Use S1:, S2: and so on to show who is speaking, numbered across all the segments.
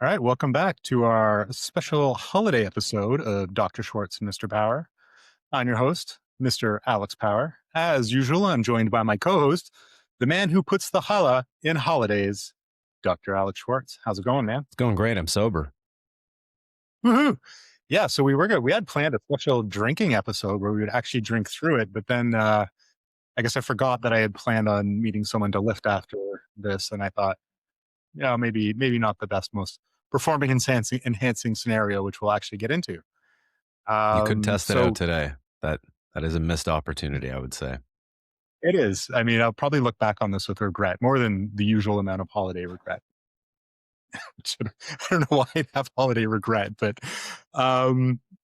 S1: All right, welcome back to our special holiday episode of Dr. Schwartz and Mr. Power. I'm your host, Mr. Alex Power. As usual, I'm joined by my co-host, the man who puts the challah in holidays, Dr. Alex Schwartz. How's it going, man?
S2: It's going great. I'm sober.
S1: Woohoo! Yeah, so we were good. We had planned a special drinking episode where we would actually drink through it, but then I guess I forgot that I had planned on meeting someone to lift after this, and I thought, maybe not the best, most performing enhancing scenario, which we'll actually get into.
S2: You could test it out
S1: So
S2: today. That is a missed opportunity, I would say.
S1: it is. I mean, I'll probably look back on this with regret, more than the usual amount of holiday regret. I don't know why I'd have holiday regret, but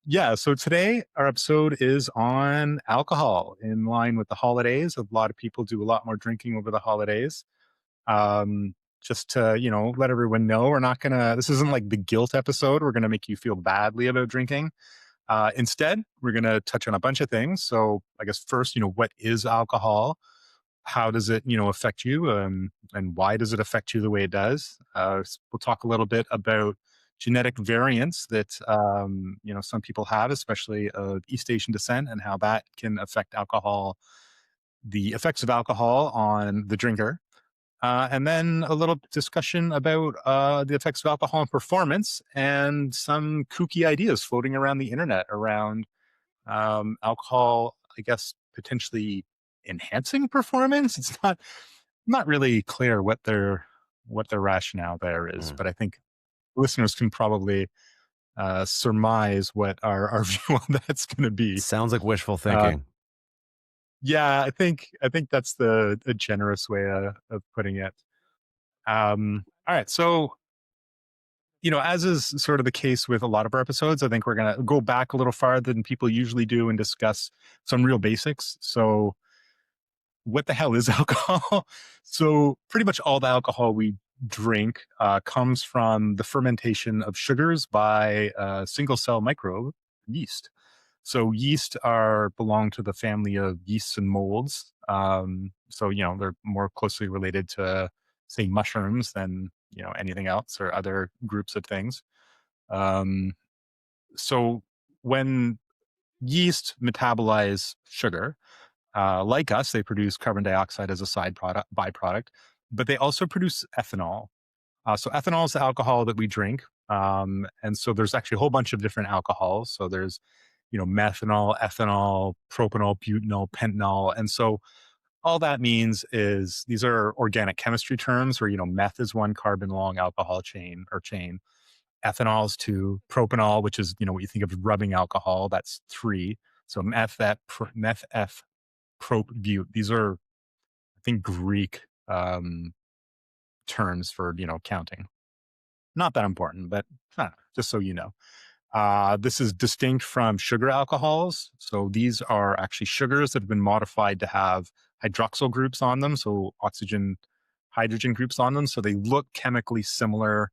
S1: yeah. So today our episode is on alcohol. In line with the holidays, a lot of people do a lot more drinking over the holidays. Um, just to let everyone know, we're not gonna. This isn't like the guilt episode. We're gonna make you feel badly about drinking. Instead, we're going to touch on a bunch of things. So, I guess first, what is alcohol? How does it, affect you, and why does it affect you the way it does? We'll talk a little bit about genetic variants that some people have, especially of East Asian descent, and how that can affect alcohol, the effects of alcohol on the drinker. And then a little discussion about the effects of alcohol on performance and some kooky ideas floating around the internet around alcohol, I guess, potentially enhancing performance. It's not really clear what their rationale there is, but I think listeners can probably surmise what our view on that's going to be.
S2: Sounds like wishful
S1: Uh,
S2: thinking.
S1: yeah, I think that's the generous way of putting it. All right, so as is sort of the case with a lot of our episodes, I think we're going to go back a little farther than people usually do and discuss some real basics. So, what the hell is alcohol? So, pretty much all the alcohol we drink comes from the fermentation of sugars by a single cell microbe, yeast. So, yeast belong to the family of yeasts and molds. So, they're more closely related to, say, mushrooms than anything else or other groups of things. Um, so when yeast metabolize sugar, like us, they produce carbon dioxide as a side product, byproduct, but they also produce ethanol. So ethanol is the alcohol that we drink. And so there's actually a whole bunch of different alcohols. So there's, methanol, ethanol, propanol, butanol, pentanol. And so all that means is these are organic chemistry terms where, meth is one carbon long alcohol chain. Ethanol is two, propanol, which is, what you think of rubbing alcohol, that's three. So meth, F, prop, but. These are, I think, Greek terms for, counting. Not that important, but just so you know. This is distinct from sugar alcohols. So these are actually sugars that have been modified to have hydroxyl groups on them, so oxygen, hydrogen groups on them. So they look chemically similar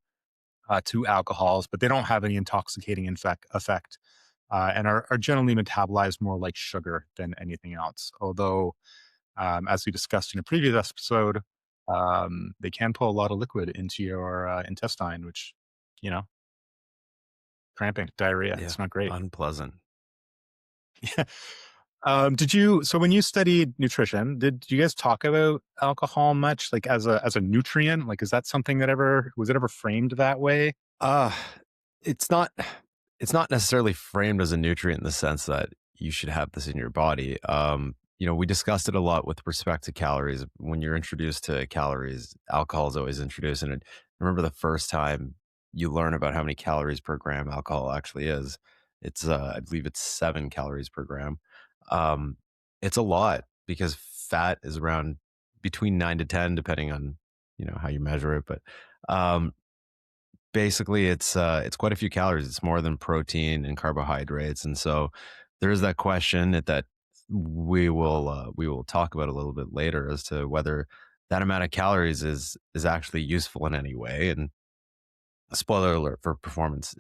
S1: to alcohols, but they don't have any intoxicating effect and are generally metabolized more like sugar than anything else. Although, as we discussed in a previous episode, they can pull a lot of liquid into your intestine, which, you know, cramping, diarrhea.
S2: Yeah,
S1: It's not great.
S2: unpleasant.
S1: Yeah. So when you studied nutrition, did you guys talk about alcohol much, like as a nutrient? Like, is that something that was it ever framed that way?
S2: Uh it's not it's not necessarily framed as a nutrient in the sense that you should have this in your body. We discussed it a lot with respect to calories. When you're introduced to calories, alcohol is always introduced. And I remember the first time you learn about how many calories per gram alcohol actually is. It's I believe it's 7 calories per gram. Um, it's a lot because fat is around between 9 to 10, depending on how you measure it. But um, basically, it's quite a few calories. It's more than protein and carbohydrates, and so there is that question that we will talk about a little bit later as to whether that amount of calories is actually useful in any way. And spoiler alert for performance,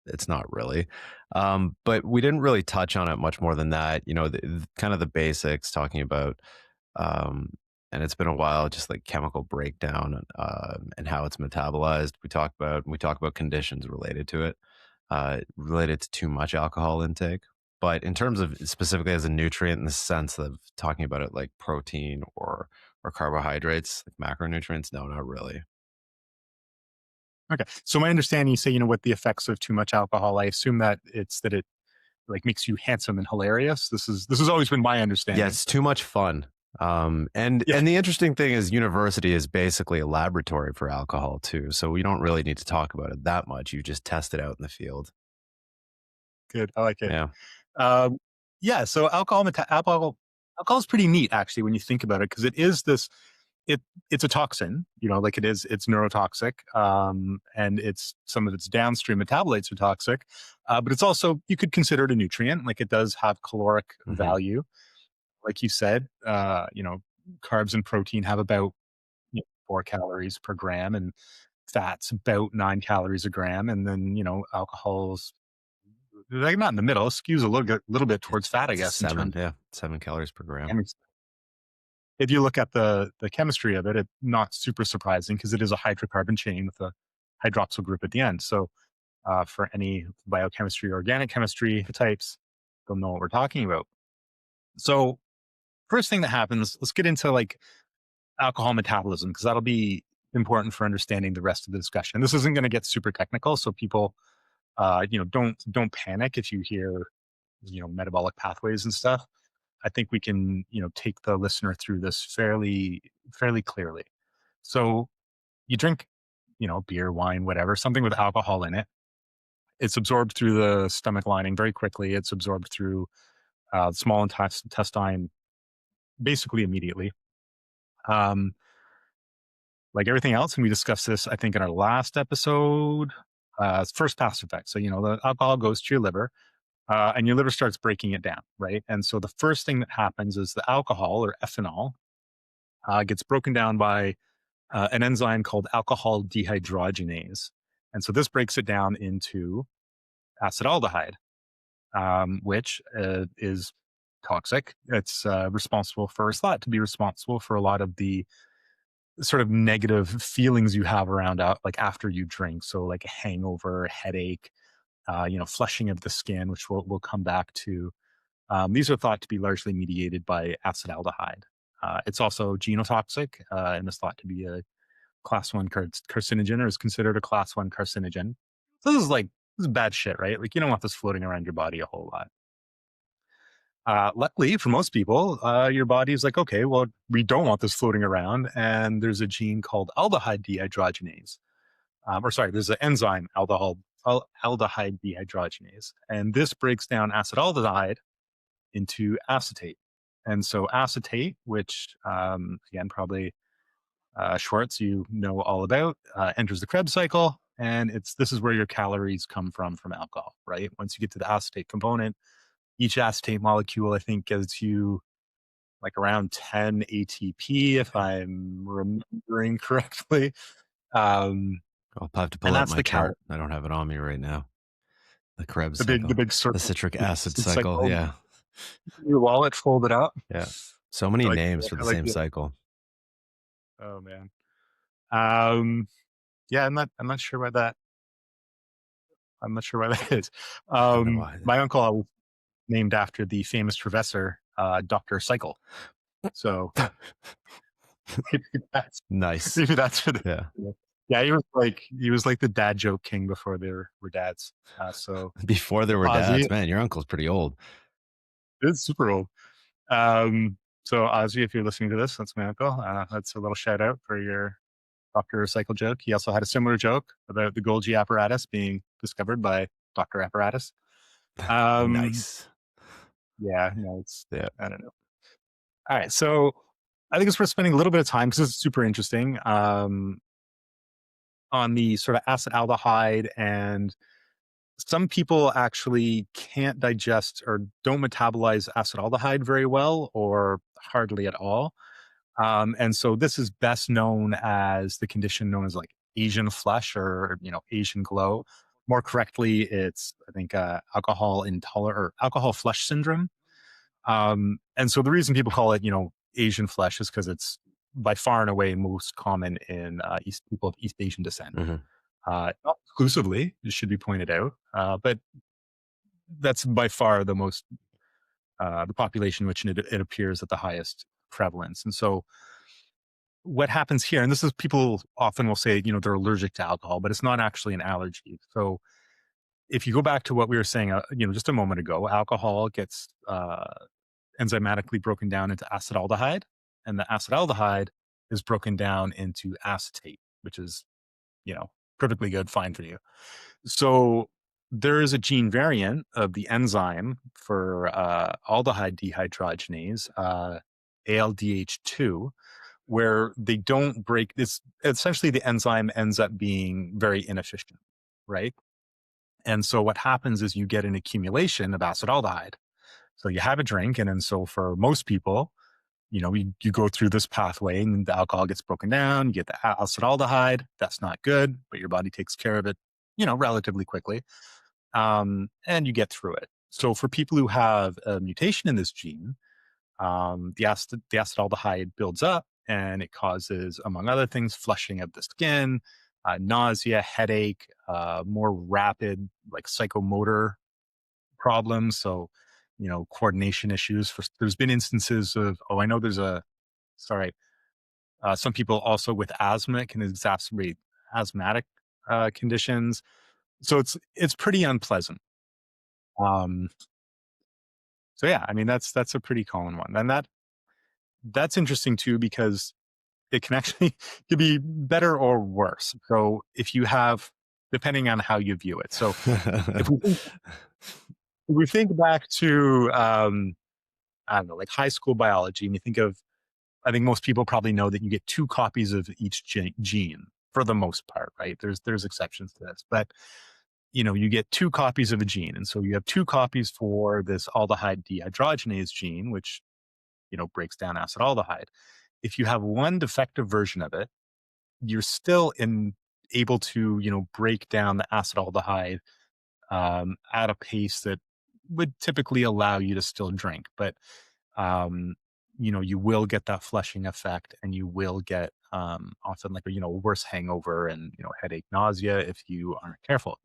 S2: it's not really. But we didn't really touch on it much more than that. Kind of the basics, talking about um, and it's been a while, just like chemical breakdown and how it's metabolized. We talk about conditions related to it, related to too much alcohol intake. But in terms of specifically as a nutrient, in the sense of talking about it like protein or carbohydrates, like macronutrients, no, not really.
S1: Okay. So my understanding, you say, what the effects of too much alcohol. I assume that it's that it like makes you handsome and hilarious. This has always been my
S2: Yeah,
S1: understanding.
S2: it's too much fun. And
S1: Yeah.
S2: and the interesting thing is, university is basically a laboratory for alcohol too. So we don't really need to talk about it that much. You just test it out in the field.
S1: Good. I like it.
S2: Yeah.
S1: Um, yeah. So alcohol is pretty neat actually when you think about it, because it is this it it's a toxin, like it's neurotoxic, and it's some of its downstream metabolites are toxic, but it's also, you could consider it a nutrient. Like, it does have caloric
S2: Hmm.
S1: value, like you said. Carbs and protein have about 4 calories per gram, and fats about 9 calories a gram, and then alcohol's like not in the middle, skews a little bit towards fat, I
S2: It's a
S1: guess, in
S2: seven.
S1: terms
S2: Yeah, 7 calories per gram.
S1: of, if you look at the chemistry of it, it's not super surprising because it is a hydrocarbon chain with a hydroxyl group at the end. So, for any biochemistry or organic chemistry types, they'll know what we're talking about. So, first thing that happens, let's get into like alcohol metabolism, because that'll be important for understanding the rest of the discussion. This isn't going to get super technical, so people, don't panic if you hear metabolic pathways and stuff. I think we can, take the listener through this fairly clearly. So you drink, beer, wine, whatever, something with alcohol in it. It's absorbed through the stomach lining very quickly. It's absorbed through small intestine basically immediately. Um, like everything else, and we discussed this, I think, in our last episode. First pass effect. So the alcohol goes to your liver, and your liver starts breaking it down, right? And so the first thing that happens is the alcohol, or ethanol, gets broken down by an enzyme called alcohol dehydrogenase. And so this breaks it down into acetaldehyde, which is toxic. It's responsible for, it's thought to be responsible for a lot of the sort of negative feelings you have around like after you drink. So like a hangover, headache, flushing of the skin, which we'll come back to. These are thought to be largely mediated by acetaldehyde. It's also genotoxic, and is thought to be a class one carcinogen, or is considered a class one carcinogen. So this is bad shit, right? Like, you don't want this floating around your body a whole lot. Luckily for most people, your body's like, okay, well, we don't want this floating around. And there's a gene called aldehyde dehydrogenase. Or sorry, there's an enzyme, aldehyde dehydrogenase. And this breaks down acetaldehyde into acetate. And so acetate, which, again, probably Schwartz, you know all about, enters the Krebs cycle. And this is where your calories come from alcohol, right? Once you get to the acetate component, each acetate molecule, I think, gives you like around 10 ATP, if I'm remembering correctly. Um,
S2: I'll have to
S1: and
S2: pull up
S1: that's
S2: my
S1: the
S2: chart. I don't have it on me right now. The Krebs
S1: the
S2: cycle,
S1: big
S2: the
S1: circle,
S2: citric
S1: the
S2: acid
S1: acid
S2: cycle.
S1: cycle.
S2: Yeah.
S1: Your wallet folded up.
S2: Yeah. So many
S1: I like
S2: names for
S1: I
S2: the
S1: like
S2: same
S1: the
S2: cycle.
S1: Oh man. Um, yeah, I'm not sure why that. I'm not sure why that is.
S2: I don't know why.
S1: My uncle was named after the famous professor, Dr. Cycle. So maybe that's
S2: Nice.
S1: maybe that's what.
S2: Yeah.
S1: Yeah, he was like the dad joke king before there were dads. So
S2: Before there were
S1: Ozzy
S2: dads, man, your uncle's pretty old.
S1: is super old. So Ozzy, if you're listening to this, that's my uncle. That's a little shout out for your Dr. Cycle joke. He also had a similar joke about the Golgi apparatus being discovered by Dr. Apparatus. Um,
S2: Nice.
S1: yeah, no, it's,
S2: Yeah.
S1: I don't know. All right, so I think it's worth spending a little bit of time, because it's super interesting, on the sort of acetaldehyde. And some people actually can't digest or don't metabolize acetaldehyde very well, or hardly at all. And so this is best known as the condition known as like Asian flush, or Asian glow. More correctly, it's, I think, alcohol intolerant or alcohol flush syndrome. And so the reason people call it Asian flush is because it's by far and away most common in people of East Asian descent.
S2: Mhm.
S1: Not exclusively, it should be pointed out, but that's by far the most the population which it appears at the highest prevalence. And so what happens here, and this is people often will say, they're allergic to alcohol, but it's not actually an allergy. So if you go back to what we were saying, just a moment ago, alcohol gets enzymatically broken down into acetaldehyde, and the acetaldehyde is broken down into acetate, which is, perfectly good, fine for you. So there is a gene variant of the enzyme for aldehyde dehydrogenase, ALDH2, where they don't break this. Essentially, the enzyme ends up being very inefficient, right? And so what happens is you get an accumulation of acetaldehyde. So you have a drink, and then so for most people, you go through this pathway, and the alcohol gets broken down. You get the acetaldehyde. That's not good, but your body takes care of it, relatively quickly, and you get through it. So for people who have a mutation in this gene, the acetaldehyde builds up, and it causes, among other things, flushing of the skin, nausea, headache, more rapid like psychomotor problems. So, coordination issues. There's been instances of, I know there's sorry, some people also with asthma can exacerbate asthmatic conditions. So it's pretty unpleasant. Um, so yeah, I mean that's a pretty common one, and that's interesting too because it can actually could be better or worse. So if you have, depending on how you view it. So if we think, if we think back to I don't know, like high school biology, and you think of, I think most people probably know that you get two copies of each gene for the most part, right? There's exceptions to this, but you get two copies of a gene, and so you have two copies for this aldehyde dehydrogenase gene, which breaks down acetaldehyde. If you have one defective version of it, you're still able to break down the acetaldehyde at a pace that would typically allow you to still drink, but um, you will get that flushing effect, and you will get often like a worse hangover and headache, nausea if you aren't careful.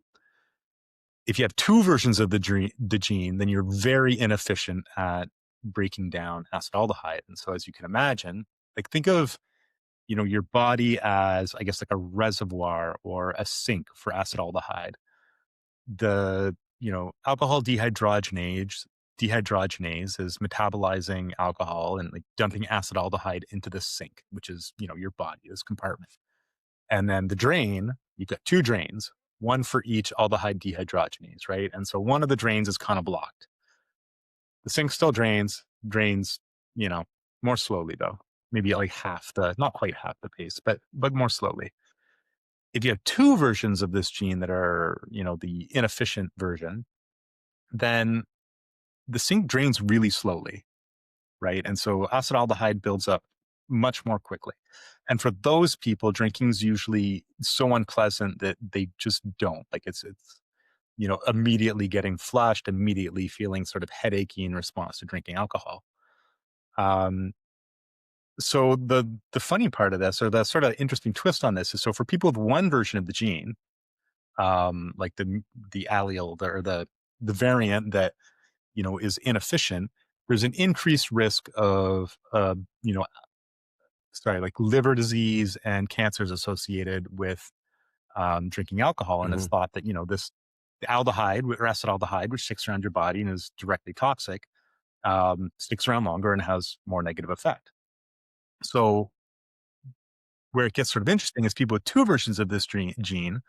S1: If you have two versions of the gene, then you're very inefficient at breaking down acetaldehyde. And so, as you can imagine, like think of your body as, I guess, like a reservoir or a sink for acetaldehyde. The alcohol dehydrogenase is metabolizing alcohol and like dumping acetaldehyde into the sink, which is your body, this compartment. And then the drain, you've got two drains, one for each aldehyde dehydrogenase, right? And so one of the drains is kind of blocked. The sink still drains, you know, more slowly though. Maybe like not quite half the pace, but more slowly. If you have two versions of this gene that are, the inefficient version, then the sink drains really slowly, right? And so acetaldehyde builds up much more quickly. And for those people, drinking is usually so unpleasant that they just don't. Like it's immediately getting flushed, immediately feeling sort of headachy in response to drinking alcohol. Um, so the funny part of this, or the sort of interesting twist on this, is so for people with one version of the gene, like the allele or the variant that is inefficient, there's an increased risk of like liver disease and cancers associated with drinking alcohol. And it's
S2: Mhm.
S1: thought that this the aldehyde or acetaldehyde, which sticks around your body and is directly toxic, sticks around longer and has more negative effect. So where it gets sort of interesting is people with two versions of this gene,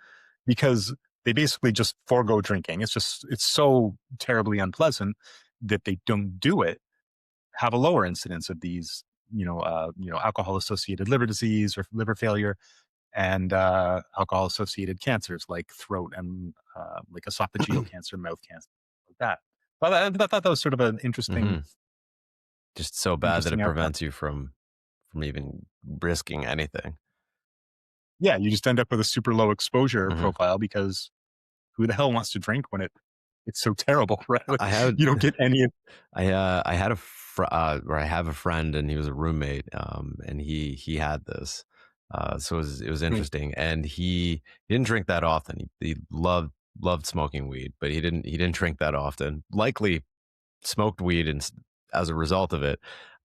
S1: because they basically just forego drinking. It's so terribly unpleasant that they don't do it, have a lower incidence of these, alcohol associated liver disease or liver failure, and alcohol associated cancers like throat and like esophageal cancer, mouth cancer, like that. But I thought that was sort of an
S2: Mhm. Just so bad that
S1: interesting
S2: it
S1: outcome.
S2: prevents you from even risking anything.
S1: Yeah, you just end up with a super low exposure
S2: Mhm.
S1: profile because who the hell wants to drink when it's so terrible, right? Like,
S2: I had
S1: you don't get any.
S2: I had a or I have a friend, and he was a roommate, and he had this. So it was
S1: Mm.
S2: interesting, and he didn't drink that often. He loved smoking weed, but he didn't drink that often. Likely smoked weed and as a result of it.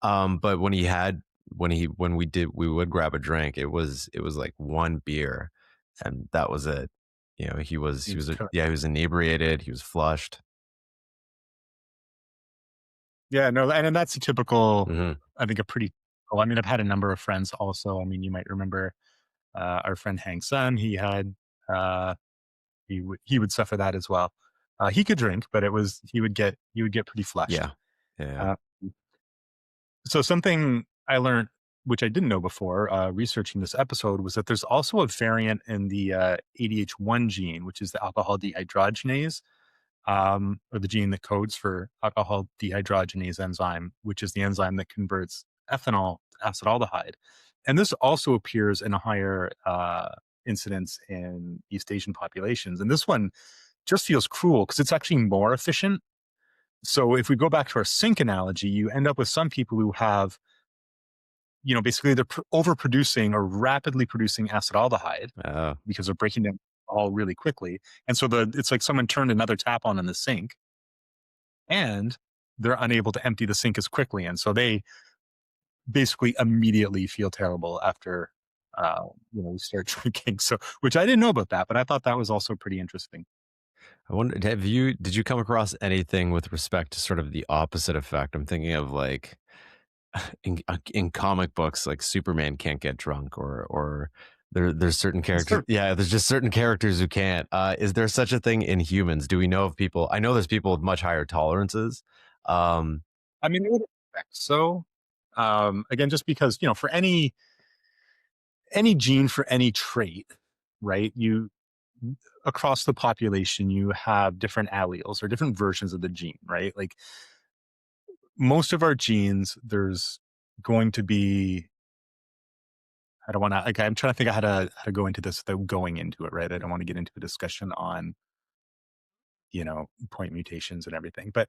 S2: But when we would grab a drink, it was like one beer, and that was it. He was he
S1: It's
S2: was
S1: co-
S2: yeah, he was inebriated, he was flushed.
S1: Yeah, no, and that's a typical.
S2: Hmm.
S1: I think a pretty. Oh, I mean, I've had a number of friends also. I mean, you might remember our friend Hang Sun. He had uh, he would suffer that as well. He could drink, but he would get pretty flushed.
S2: Yeah, yeah,
S1: Uh, so something I learned, which I didn't know before, researching this episode, was that there's also a variant in the ADH1 gene, which is the alcohol dehydrogenase, or the gene that codes for alcohol dehydrogenase enzyme, which is the enzyme that converts ethanol to acetaldehyde. And this also appears in a higher incidence in East Asian populations. And this one just feels cruel because it's actually more efficient. So if we go back to our sink analogy, you end up with some people who have, basically they're overproducing or rapidly producing acetaldehyde
S2: uh,
S1: because they're breaking down all really quickly. And so it's like someone turned another tap on in the sink and they're unable to empty the sink as quickly. And so they basically immediately feel terrible after, we start drinking. So, which I didn't know about that, but I thought that was also pretty interesting.
S2: I wonder, did you come across anything with respect to sort of the opposite effect? I'm thinking of like in comic books, like Superman can't get drunk, or there's certain characters.
S1: Sure.
S2: Yeah, there's just certain characters who can't. Is there such a thing in humans? Do we know of people? I know there's people with much higher tolerances. Um,
S1: I mean, I would expect so. Again, just because, for any gene for any trait, right? Across the population, you have different alleles or different versions of the gene, right? Like most of our genes, there's going to be. I don't want to. Like, I'm trying to think of how to go into this without going into it, right? I don't want to get into a discussion on point mutations and everything, but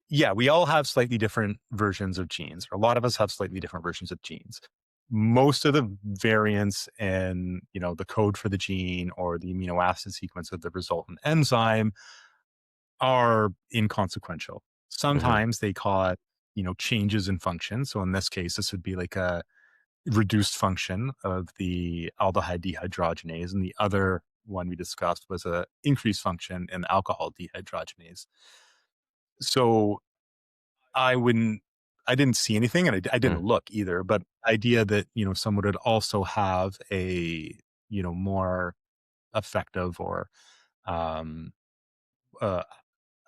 S1: yeah, we all have slightly different versions of genes. A lot of us have slightly different versions of genes. Most of the variants in, the code for the gene or the amino acid sequence of the resultant enzyme are inconsequential.
S2: mhm,
S1: Sometimes they cause, changes in function. So in this case, this would be like a reduced function of the aldehyde dehydrogenase, and the other one we discussed was a increased function in the alcohol dehydrogenase. So I wouldn't I didn't see anything, and I didn't
S2: mm,
S1: look either, but idea that, someone would also have a, more effective or, um, uh,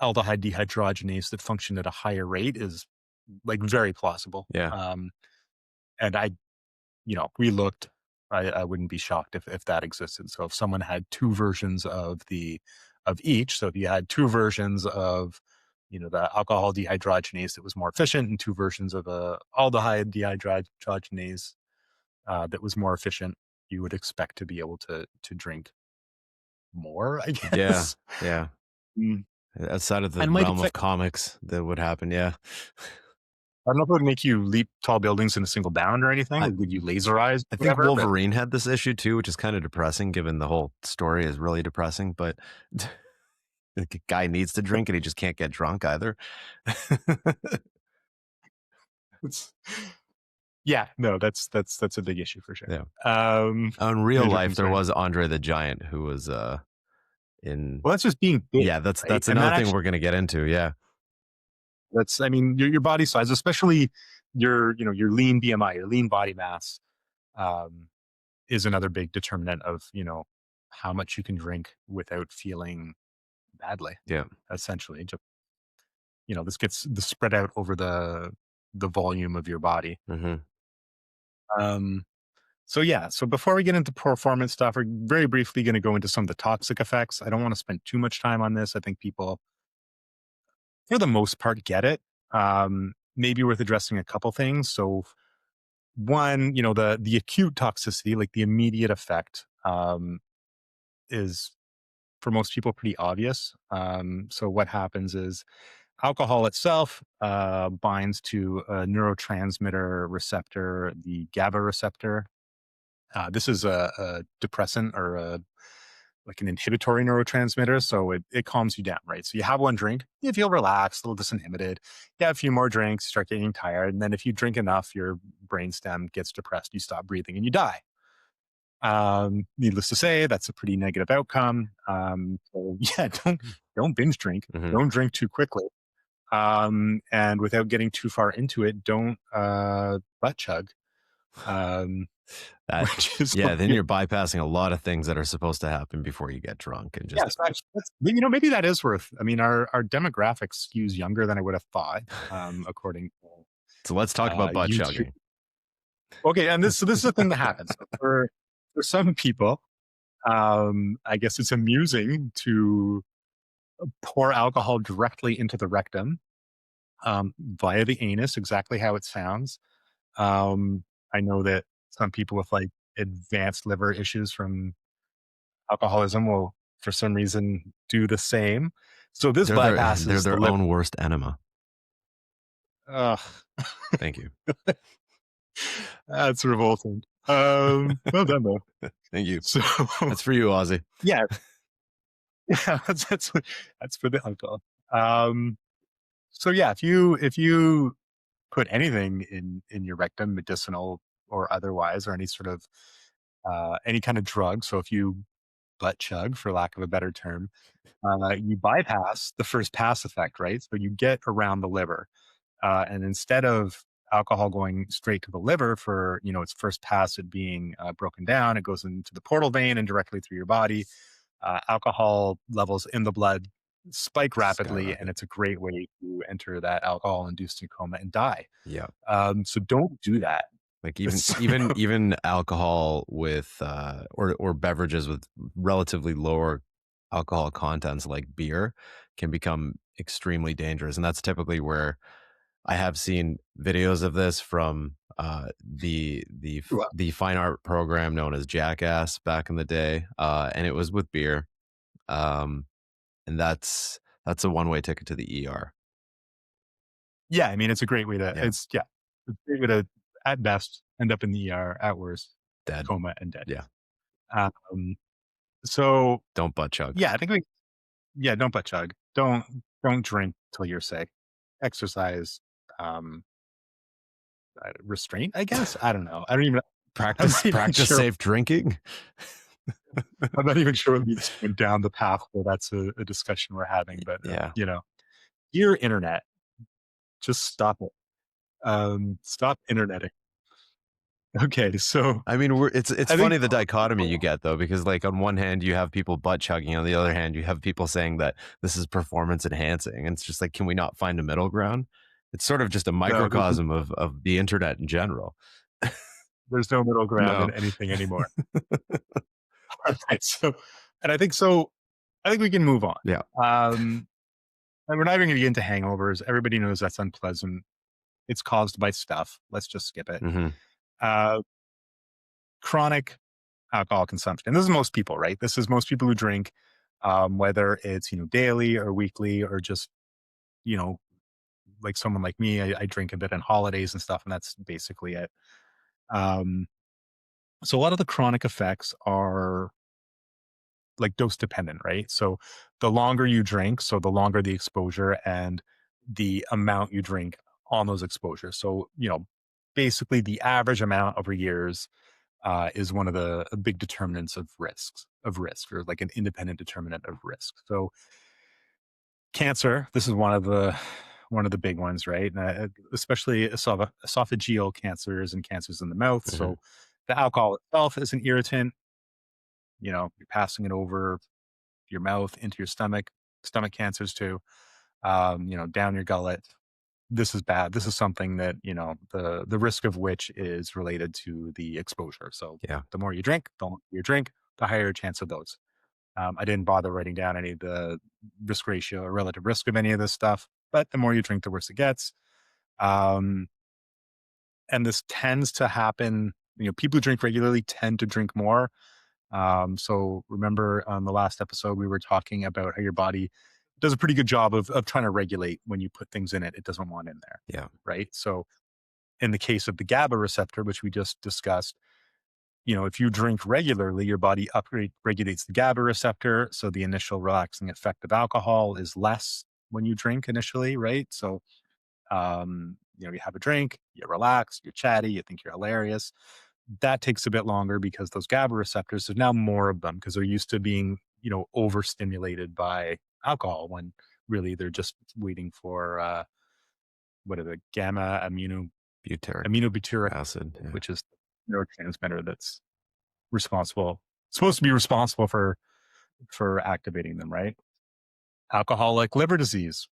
S1: aldehyde dehydrogenase that functioned at a higher rate is, like, very plausible.
S2: yeah,
S1: And we looked. I wouldn't be shocked if that existed. So if someone had two versions of each, so if you had two versions of, the alcohol dehydrogenase that was more efficient, and two versions of a aldehyde dehydrogenase that was more efficient, you would expect to be able to drink more, I
S2: yeah,
S1: guess.
S2: yeah.
S1: Mm.
S2: Outside of the
S1: And might
S2: realm of
S1: affect.
S2: comics, that would happen. Yeah.
S1: I don't know if it would make you leap tall buildings in a single bound or anything.
S2: I
S1: Like, would you laser eyes,
S2: I think
S1: whatever? But
S2: Wolverine had this issue too, which is kind of depressing, given the whole story is really depressing. But the guy needs to drink, and he just can't get drunk either.
S1: it's yeah, no, that's a big issue for sure.
S2: Yeah.
S1: Um,
S2: In real
S1: Major
S2: life, there
S1: concern.
S2: was Andre the Giant who was in.
S1: Well, that's just being big,
S2: Yeah, that's
S1: right?
S2: that's
S1: And
S2: another
S1: that
S2: thing
S1: actually,
S2: we're gonna get into. Yeah.
S1: I mean, your body size, especially your lean BMI, your lean body mass, um, is another big determinant of, how much you can drink without feeling badly,
S2: Yeah.
S1: essentially. Just, this gets the spread out over the volume of your body.
S2: Hmm.
S1: Um, So yeah, so before we get into performance stuff, we're very briefly going to go into some of the toxic effects. I don't want to spend too much time on this. I think people, for the most part, get it. Maybe worth addressing a couple things. So one, the acute toxicity, like the immediate effect, is for most people pretty obvious. So what happens is Alcohol itself binds to a neurotransmitter receptor, the GABA receptor. This is a depressant or like an inhibitory neurotransmitter. So it calms you down, right? So you have one drink, you feel relaxed, a little disinhibited. You have a few more drinks, you start getting tired. And then if you drink enough, your brainstem gets depressed, you stop breathing and you die. Needless to say, that's a pretty negative outcome. So yeah, don't binge drink.
S2: Hmm.
S1: Don't drink too quickly. And without getting too far into it, don't butt chug. Um,
S2: That,
S1: which is
S2: yeah, then
S1: like,
S2: you're bypassing a lot of things that are supposed to happen before you get drunk and just
S1: yes, that's maybe that is worth. I mean, our demographic skews younger than I would have thought, according to
S2: so let's talk about butt
S1: YouTube.
S2: chugging.
S1: Okay, and this is the thing that happens. So for some people, I guess it's amusing to pour alcohol directly into the rectum via the anus, exactly how it sounds. Um, I know that some people with like advanced liver issues from alcoholism will, for some reason, do the same. So this
S2: They're
S1: bypasses the
S2: their
S1: liver.
S2: own worst enema.
S1: Ugh,
S2: Thank you.
S1: that's revolting. Well done though.
S2: Thank you.
S1: So
S2: That's for you, Ozzy.
S1: yeah, yeah, that's for the alcohol. Um, so yeah, if you put anything in your rectum, medicinal or otherwise, or any sort of any kind of drug. So if you butt chug, for lack of a better term, you bypass the first pass effect, right? So you get around the liver, and instead of alcohol going straight to the liver for its first pass, it being broken down, it goes into the portal vein and directly through your body. Alcohol levels in the blood spike rapidly, and
S2: Skyrocket.
S1: it's a great way to enter that alcohol-induced coma and die.
S2: Yeah.
S1: So don't do that.
S2: Like even
S1: It's,
S2: even even alcohol with or beverages with relatively lower alcohol contents like beer can become extremely dangerous. And that's typically where I have seen videos of this from the fine art program known as Jackass back in the day. And it was with beer. Um and that's a one-way ticket to the ER.
S1: yeah, I mean, it's a great way to
S2: Yeah.
S1: it's yeah, it's a great way to, at best, end up in the ER, at worst,
S2: Dead.
S1: coma and dead.
S2: Yeah.
S1: Um, so
S2: Don't butt chug.
S1: yeah, I think yeah, don't butt chug. Don't drink till you're sick. Exercise, um, restraint, I guess. I don't know. I'm
S2: Practice
S1: not even
S2: practice
S1: sure.
S2: safe drinking.
S1: I'm not even sure what we just went down the path where that's a discussion we're having. But
S2: Yeah.
S1: dear internet, just stop it. Stop interneting. Okay, so
S2: I mean, it's
S1: I think
S2: funny the dichotomy you get though, because like on one hand you have people butt chugging, on the other hand you have people saying that this is performance enhancing, and it's just like, can we not find a middle ground? It's sort of just a
S1: no,
S2: microcosm of the internet in general.
S1: there's no middle ground in
S2: No,
S1: anything anymore. Alright, so and I think we can move on.
S2: yeah,
S1: Um, and we're not even gonna get into hangovers. Everybody knows that's unpleasant. It's caused by stuff. Let's just skip it.
S2: hmm
S1: Uh, Chronic alcohol consumption. And this is most people, right? This is most people who drink, whether it's, daily or weekly or just, you know, like someone like me, I drink a bit on holidays and stuff, and that's basically it. Um, so a lot of the chronic effects are like dose dependent, right? So the longer you drink, so the longer the exposure and the amount you drink on those exposures. So, basically the average amount over years is one of the big determinants of risk, or like an independent determinant of risk. So cancer, this is one of the big ones, right? Especially esophageal cancers and cancers in the mouth.
S2: hmm
S1: So the alcohol itself is an irritant. You're passing it over your mouth into your stomach cancers too. Down your gullet. This is bad. This is something that, the risk of which is related to the exposure. So
S2: yeah,
S1: the more you drink, the higher your chance of those. I didn't bother writing down any of the risk ratio or relative risk of any of this stuff, but the more you drink, the worse it gets. Um, and this tends to happen, people who drink regularly tend to drink more. So remember on the last episode, we were talking about how your body does a pretty good job of trying to regulate when you put things in it it doesn't want in there,
S2: Yeah.
S1: right? So in the case of the GABA receptor, which we just discussed, if you drink regularly, your body upgrade regulates the GABA receptor. So the initial relaxing effect of alcohol is less when you drink initially, right? So, you have a drink, you relax, you're chatty, you think you're hilarious. That takes a bit longer because those GABA receptors, there's now more of them because they're used to being, overstimulated by alcohol when really they're just waiting for, what are the gamma
S2: Butyric
S1: aminobutyric,
S2: acid. Yeah.
S1: which is the neurotransmitter that's responsible supposed to be responsible for activating them, right? Alcoholic liver disease,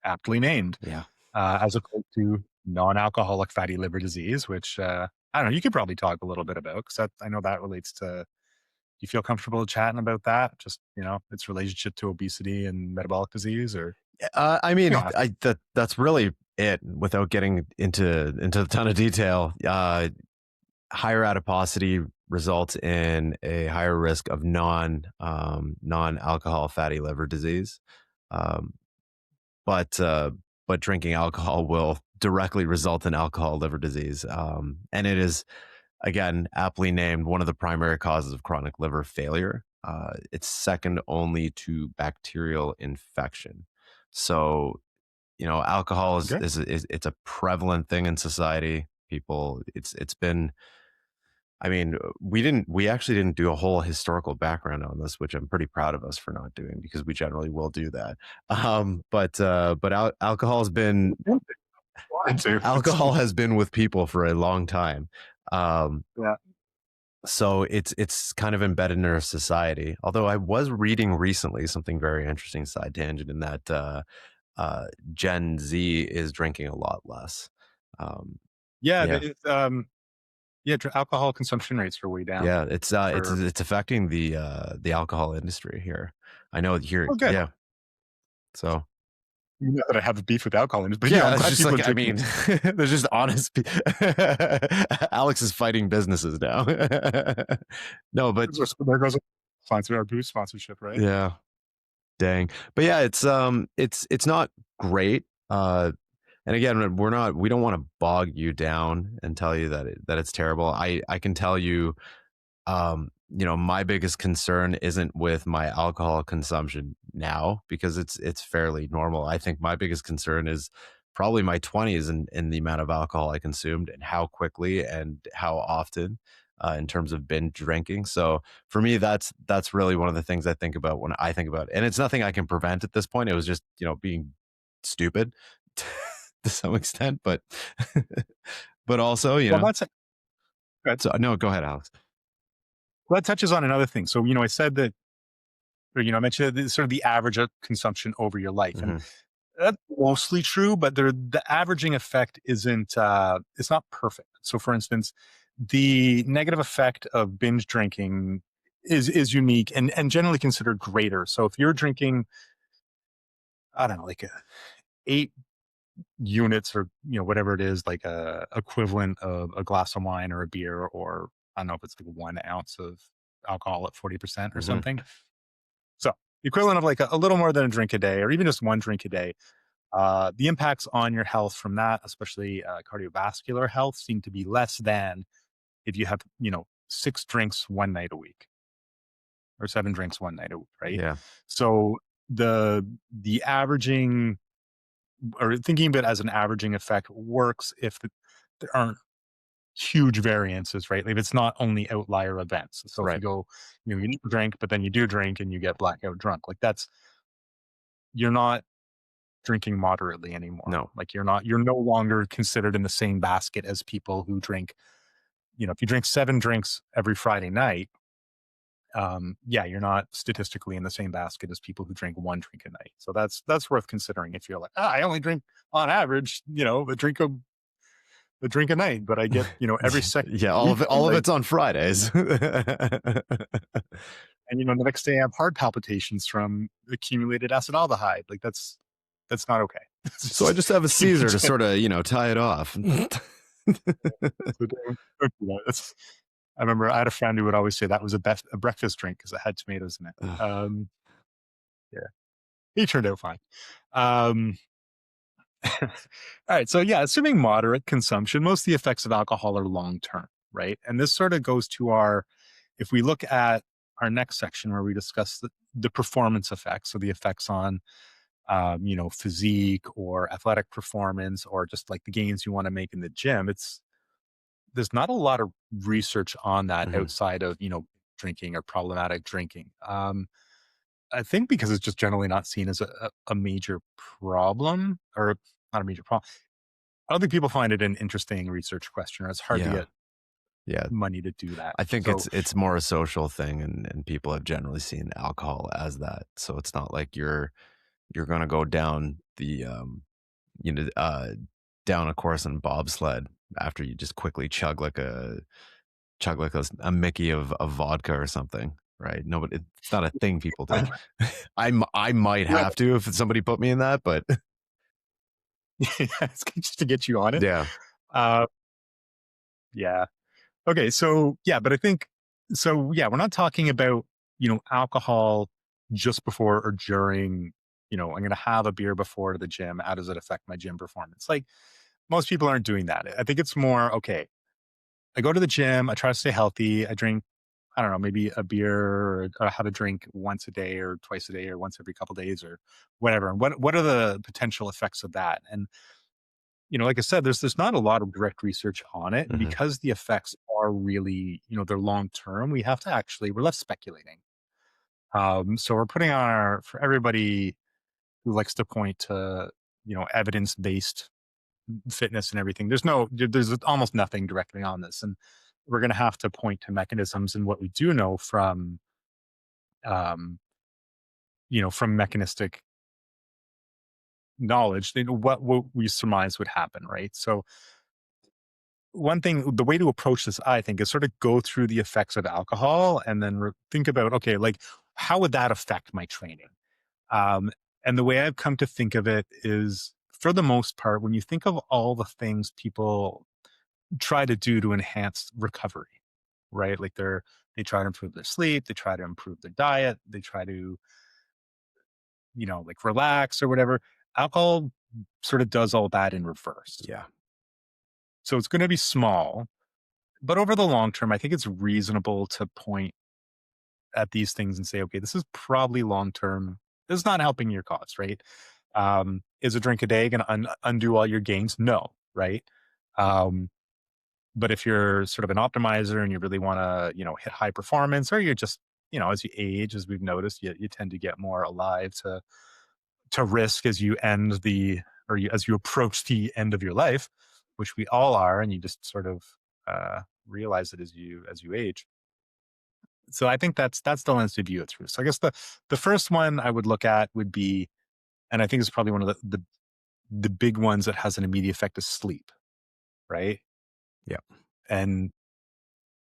S1: aptly named,
S2: Yeah.
S1: as opposed to non-alcoholic fatty liver disease, which I don't know. You could probably talk a little bit about because I know that relates to. Do you feel comfortable chatting about that? Just its relationship to obesity and metabolic disease, or
S2: I
S1: you
S2: mean,
S1: don't have to.
S2: that's really it. Without getting into a ton of detail, higher adiposity results in a higher risk of non-alcohol fatty liver disease. Um, but drinking alcohol will directly result in alcohol liver disease, and it is again aptly named one of the primary causes of chronic liver failure. It's second only to bacterial infection. So alcohol
S1: Okay.
S2: is it's a prevalent thing in society. People, it's been. I mean, we actually didn't do a whole historical background on this, which I'm pretty proud of us for not doing because we generally will do that. But alcohol has been
S1: Wanted to.
S2: alcohol has been with people for a long time. Um,
S1: Yeah.
S2: so it's kind of embedded in our society. Although I was reading recently something very interesting, side tangent, in that Gen Z is drinking a lot less. Um,
S1: Yeah.
S2: yeah,
S1: Yeah. Alcohol consumption rates are way down
S2: yeah, it's
S1: for.
S2: it's affecting the alcohol industry here. I know here,
S1: Oh, good.
S2: yeah. So
S1: Not that I have a beef with alcohol, but I'm
S2: yeah, it's
S1: glad
S2: just
S1: people are
S2: like I
S1: drinking.
S2: mean, there's just honest. Alex is fighting businesses now. No, but
S1: There goes our boost sponsorship, right?
S2: yeah, dang. But yeah, it's not great. And again, we don't want to bog you down and tell you that it's terrible. I can tell you, my biggest concern isn't with my alcohol consumption now because it's fairly normal. I think my biggest concern is probably my 20s and the amount of alcohol I consumed and how quickly and how often, in terms of binge drinking. So for me, that's really one of the things I think about when I think about it. And it's nothing I can prevent at this point. It was just being stupid to some extent, but but also
S1: Well, that's good.
S2: so no, go ahead, Alex.
S1: Well, that touches on another thing. So, I said that, or, I mentioned that sort of the average of consumption over your life. And
S2: Hmm.
S1: that's mostly true, but the averaging effect isn't, it's not perfect. So, for instance, the negative effect of binge drinking is unique and generally considered greater. So, if you're drinking, I don't know, like 8 units or, whatever it is, like a equivalent of a glass of wine or a beer, or I don't know if it's like 1 ounce of alcohol at 40% or
S2: Hmm.
S1: something. So the equivalent of like a little more than a drink a day, or even just one drink a day. The impacts on your health from that, especially cardiovascular health, seem to be less than if you have, 6 drinks one night a week or 7 drinks one night a week, right?
S2: Yeah.
S1: So the averaging, or thinking of it as an averaging effect, works if there aren't huge variances, right? Like it's not only outlier events. So if you
S2: Right.
S1: go, you need to drink, but then you do drink and you get blackout drunk, like you're not drinking moderately anymore.
S2: No.
S1: Like you're no longer considered in the same basket as people who drink, if you drink 7 drinks every Friday night, yeah, you're not statistically in the same basket as people who drink 1 drink a night. So that's worth considering if you're like, I only drink on average, a drink a night, but I get, every second
S2: Yeah,
S1: weekend,
S2: all of
S1: like,
S2: it's on Fridays.
S1: and the next day I have heart palpitations from accumulated acetaldehyde. Like that's not okay. It's
S2: So I just have a Caesar to
S1: just,
S2: sort of, tie it off.
S1: so don't do that. I remember I had a friend who would always say that was a breakfast drink because it had tomatoes in it.
S2: Ugh.
S1: Um, yeah. he turned out fine. Um, all right. So yeah, assuming moderate consumption, most of the effects of alcohol are long term, right? And this sort of goes to our, if we look at our next section where we discuss the performance effects, so the effects on, physique or athletic performance or just like the gains you want to make in the gym. There's not a lot of research on that
S2: Mhm.
S1: outside of, drinking or problematic drinking. I think because it's just generally not seen as a major problem or not a major problem. I don't think people find it an interesting research question, or it's hard to
S2: Yeah.
S1: get
S2: Yeah.
S1: money to do that.
S2: I think
S1: So
S2: it's more a social thing, and people have generally seen alcohol as that. So it's not like you're gonna go down the, you know, uh, down a course in bobsled after you just quickly chug like a Mickey of vodka or something, right? No, but it's not a thing people do. I might
S1: yeah,
S2: have to if somebody put me in that, but
S1: yeah, it's just to get you on it.
S2: yeah,
S1: Uh, yeah. Okay. So yeah, but I think so. Yeah, we're not talking about alcohol just before or during. I'm going to have a beer before the gym. How does it affect my gym performance? Like most people aren't doing that. I think it's more okay. I go to the gym. I try to stay healthy. I drink, I don't know, maybe a beer or have a drink once a day or twice a day or once every couple days or whatever. And what are the potential effects of that? And like I said, there's not a lot of direct research on it, and
S2: mhm,
S1: because the effects are really, they're long term. We have to actually we're left speculating. So we're putting on our for everybody who likes to point to evidence based fitness and everything. There's almost nothing directly on this, and we're going to have to point to mechanisms and what we do know um, from mechanistic knowledge, what we surmise would happen, right? So one thing, the way to approach this, I think, is sort of go through the effects of alcohol and then think about, okay, like how would that affect my training? Um, and the way I've come to think of it is, for the most part, when you think of all the things people try to do to enhance recovery, right? Like they try to improve their sleep, they try to improve their diet, they try to, like relax or whatever. Alcohol sort of does all that in reverse.
S2: yeah,
S1: So it's going to be small, but over the long term, I think it's reasonable to point at these things and say, okay, this is probably long term. This is not helping your cause, right? Is a drink a day going to undo all your gains? No, right? Um, but if you're sort of an optimizer and you really want to, hit high performance, or you're just, as you age, as we've noticed, you tend to get more alive to risk as you end as you approach the end of your life, which we all are, and you just sort of realize it as you age. So I think that's the lens to view it through. So I guess the first one I would look at would be, and I think it's probably one of the big ones that has an immediate effect, is sleep, right?
S2: yeah,
S1: And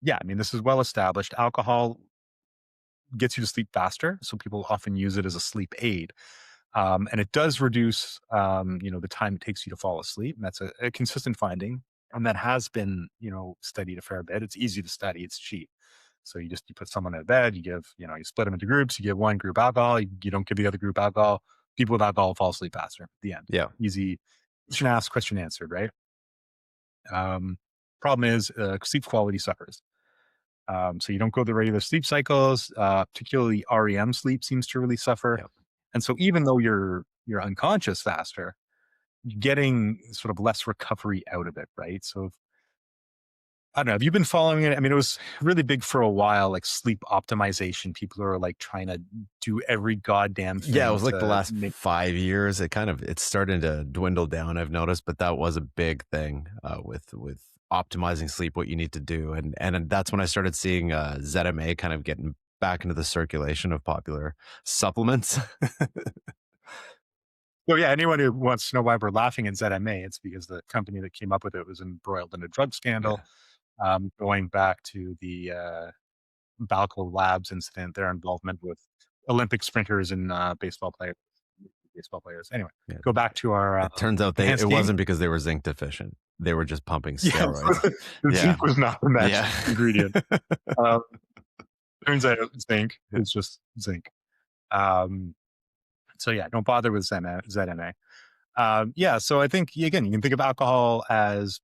S1: yeah, I mean, this is well established. Alcohol gets you to sleep faster, so people often use it as a sleep aid. And it does reduce, the time it takes you to fall asleep. And that's a consistent finding. And that has been, studied a fair bit. It's easy to study. It's cheap. So you put someone in a bed, you split them into groups. You give one group alcohol. You don't give the other group alcohol. People with alcohol fall asleep faster at the end.
S2: yeah,
S1: Easy question asked, question answered, right? Um, Problem is sleep quality suffers. So you don't go the regular sleep cycles. Particularly REM sleep seems to really suffer.
S2: yeah.
S1: And so even though you're unconscious faster, you're getting sort of less recovery out of it, right? So I don't know. Have you been following it? I mean, it was really big for a while, like sleep optimization. People are like trying to do every goddamn
S2: Yeah, it
S1: thing
S2: was like the
S1: to
S2: last
S1: make.
S2: 5 years, it's starting to dwindle down, I've noticed, but that was a big thing, with optimizing sleep, what you need to do, and that's when I started seeing, ZMA kind of getting back into the circulation of popular supplements.
S1: So yeah, anyone who wants to know why we're laughing at ZMA, it's because the company that came up with it was embroiled in a drug scandal,
S2: Yeah,
S1: going back to the Balco Labs incident, their involvement with Olympic sprinters and baseball players. Anyway,
S2: yeah.
S1: go back to our
S2: It turns out it
S1: enhanced gains.
S2: wasn't because they were zinc deficient. They were just pumping
S1: Yeah,
S2: steroids.
S1: the
S2: Yeah,
S1: zinc was not the magic
S2: yeah.
S1: ingredient. Um, Turns out zinc is just zinc. Um, So yeah, don't bother with ZMA. Yeah, so I think again, you can think of alcohol as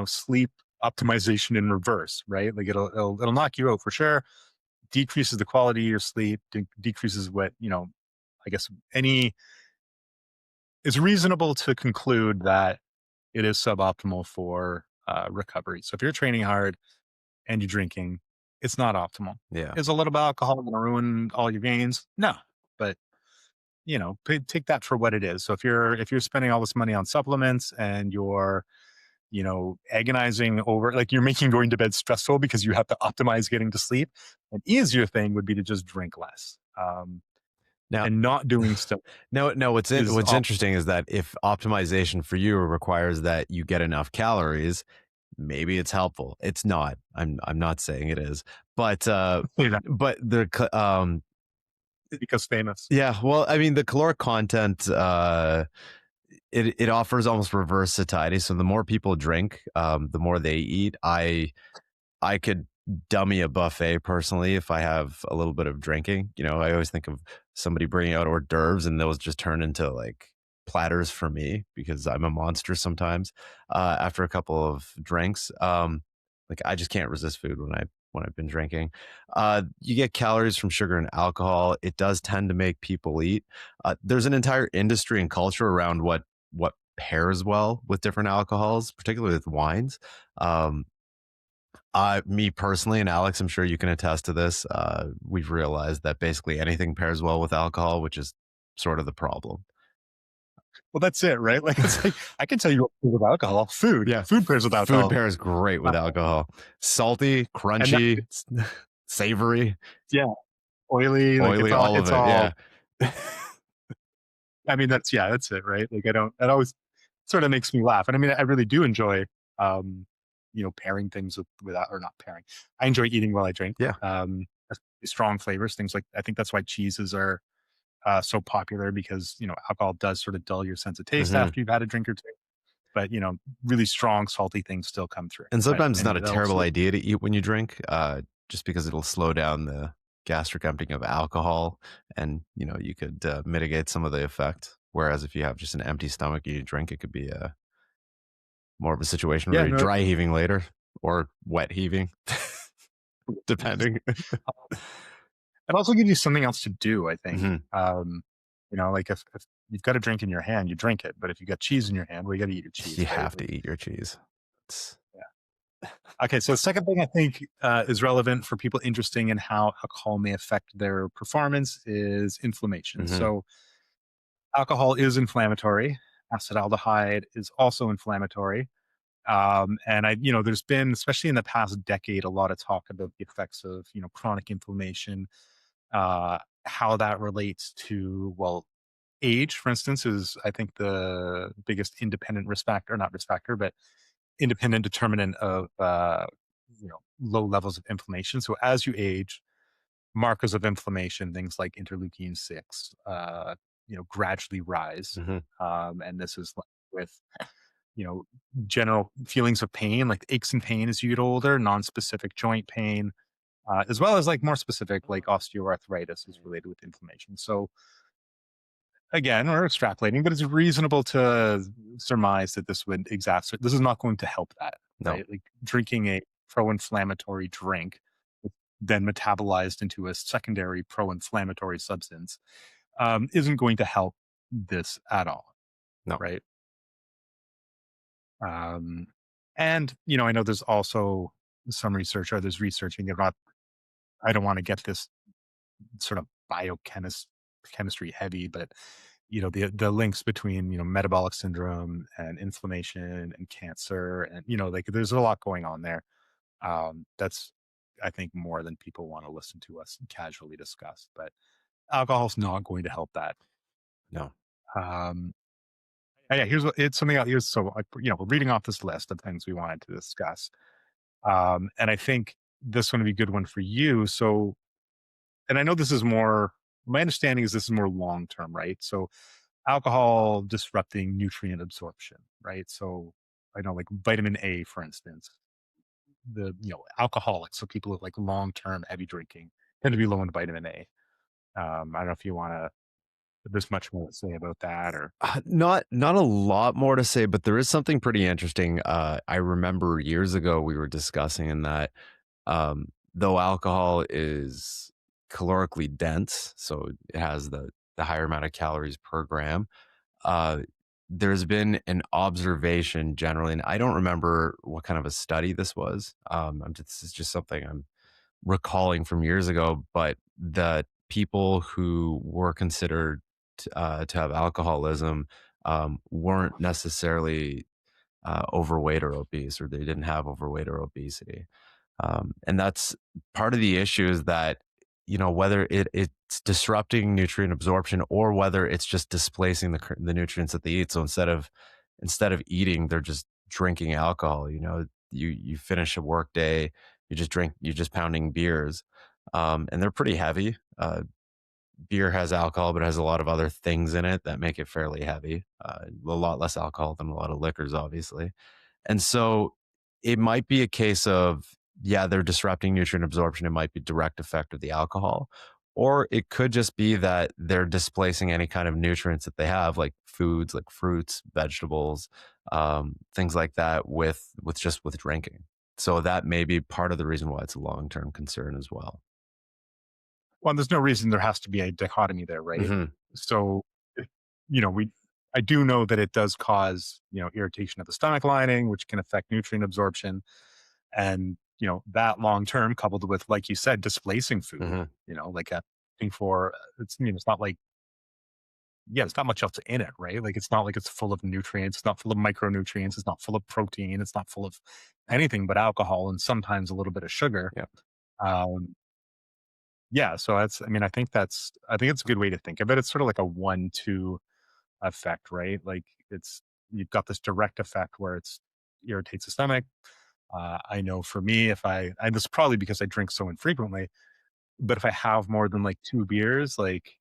S1: sleep optimization in reverse, right? Like it'll knock you out for sure, decreases the quality of your sleep, decreases what I guess any it's reasonable to conclude that it is suboptimal for recovery. So if you're training hard and you're drinking, it's not optimal.
S2: Yeah.
S1: Is a little bit of alcohol going to ruin all your gains? No, but take that for what it is. So if you're spending all this money on supplements and you're agonizing over, like, you're making going to bed stressful because you have to optimize getting to sleep, an easier thing would be to just drink less.
S2: Now,
S1: And not doing stuff
S2: no.
S1: is
S2: What's
S1: op-
S2: interesting is that if optimization for you requires that you get enough calories, maybe it's helpful. It's not. I'm not saying it is, but but
S1: because famous.
S2: yeah. Well, I mean, the caloric content it offers almost reverse satiety. So the more people drink, the more they eat. I could dummy a buffet personally if I have a little bit of drinking. I always think of somebody bringing out hors d'oeuvres and those just turn into like platters for me because I'm a monster sometimes after a couple of drinks. Like I just can't resist food when I've been drinking. You get calories from sugar and alcohol. It does tend to make people eat. There's an entire industry and culture around what pairs well with different alcohols, particularly with wines. Um, Me personally, and Alex, I'm sure you can attest to this. We've realized that basically anything pairs well with alcohol, which is sort of the problem.
S1: Well, that's it, right? Like, it's like I can tell you what pairs with alcohol. Food,
S2: Yeah,
S1: food pairs with
S2: food
S1: alcohol,
S2: pairs great with alcohol. Salty,
S1: and that,
S2: crunchy, savory,
S1: yeah, oily. Like
S2: oily, all of
S1: it's
S2: it.
S1: all.
S2: Yeah.
S1: I mean, that's it, right? Like I don't. That always sort of makes me laugh, and I mean, I really do enjoy, pairing things with or not pairing. I enjoy eating while I drink.
S2: Yeah.
S1: Strong flavors, things like I think that's why cheeses are so popular because alcohol does sort of dull your sense of taste
S2: Hmm.
S1: after you've had a drink or two. But really strong salty things still come through.
S2: And
S1: But
S2: sometimes it's not
S1: anyway,
S2: a
S1: that'll
S2: terrible
S1: sort
S2: idea to eat when you drink, just because it'll slow down the gastric emptying of alcohol, and you could mitigate some of the effect. Whereas if you have just an empty stomach and you drink, it could be more of a situation where
S1: yeah,
S2: you're
S1: no,
S2: dry heaving later or wet heaving, depending.
S1: it also gives you something else to do. I think,
S2: Hmm.
S1: like if you've got a drink in your hand, you drink it. But if you got cheese in your hand, well, you got to eat your cheese,
S2: You
S1: right?
S2: have to eat your cheese. It's,
S1: Okay, so the second thing I think is relevant for people interested in how alcohol may affect their performance is inflammation.
S2: mhm.
S1: So alcohol is inflammatory. Acetaldehyde is also inflammatory. And there's been, especially in the past decade, a lot of talk about the effects of, chronic inflammation, how that relates to, well, age, for instance, is I think the biggest independent risk factor, not risk factor, but independent determinant of low levels of inflammation. So as you age, markers of inflammation, things like interleukin 6, gradually rise.
S2: Mhm.
S1: And this is like with you know general feelings of pain, like aches and pain as you get older, non-specific joint pain, as well as like more specific, like osteoarthritis is related with inflammation. So again, we're extrapolating, but it's reasonable to surmise that this would exacerbate. This is not going to help that,
S2: No,
S1: right? Like drinking a pro-inflammatory drink, then metabolized into a secondary pro-inflammatory substance, isn't going to help this at all,
S2: no,
S1: right? Um, and I know there's also some research, or there's researching about. I don't want to get this sort of biochemist chemistry heavy, but the links between metabolic syndrome and inflammation and cancer, and like there's a lot going on there. That's I think more than people want to listen to us casually discuss, but alcohol's not going to help that.
S2: no.
S1: Um, yeah, here's what it's something else. Here's so we're reading off this list of things we wanted to discuss, and I think this one would be a good one for you. So, and I know this is more. My understanding is this is more long term, right? So alcohol disrupting nutrient absorption, right? So I know like vitamin A, for instance, the alcoholics, so people with like long term heavy drinking tend to be low in vitamin A. I don't know if you want to. there's much more to say about that, or
S2: Not a lot more to say, but there is something pretty interesting. I remember years ago we were discussing in that though alcohol is calorically dense, so it has the higher amount of calories per gram. Uh, there's been an observation generally, and I don't remember what kind of a study this was. This is just something I'm recalling from years ago, but the people who were considered to have alcoholism weren't necessarily overweight or obese, or they didn't have overweight or obesity. And that's part of the issue is that, whether it's disrupting nutrient absorption or whether it's just displacing the nutrients that they eat. So instead of eating, they're just drinking alcohol. You finish a work day, you're just pounding beers, and they're pretty heavy. Beer has alcohol, but it has a lot of other things in it that make it fairly heavy. A lot less alcohol than a lot of liquors, obviously. And so it might be a case of, yeah, they're disrupting nutrient absorption. It might be direct effect of the alcohol, or it could just be that they're displacing any kind of nutrients that they have, like foods, like fruits, vegetables, things like that, with drinking. So that may be part of the reason why it's a long term concern as well.
S1: well, there's no reason there has to be a dichotomy there, right?
S2: Hmm.
S1: So, if- we I do know that it does cause irritation of the stomach lining, which can affect nutrient absorption, and that long term, coupled with, like you said, displacing food.
S2: Hmm.
S1: Like thing for it's it's not like, yeah, there's not much else in it, right? Like it's not like it's full of nutrients, it's not full of micronutrients, it's not full of protein, it's not full of anything but alcohol and sometimes a little bit of sugar.
S2: Yeah.
S1: Um, yeah, so I think it's a good way to think of it. It's sort of like a 1-2 effect, right? Like it's you've got this direct effect where it's irritates the stomach. I know for me, if and this is probably because I drink so infrequently, but if I have more than like 2 beers, like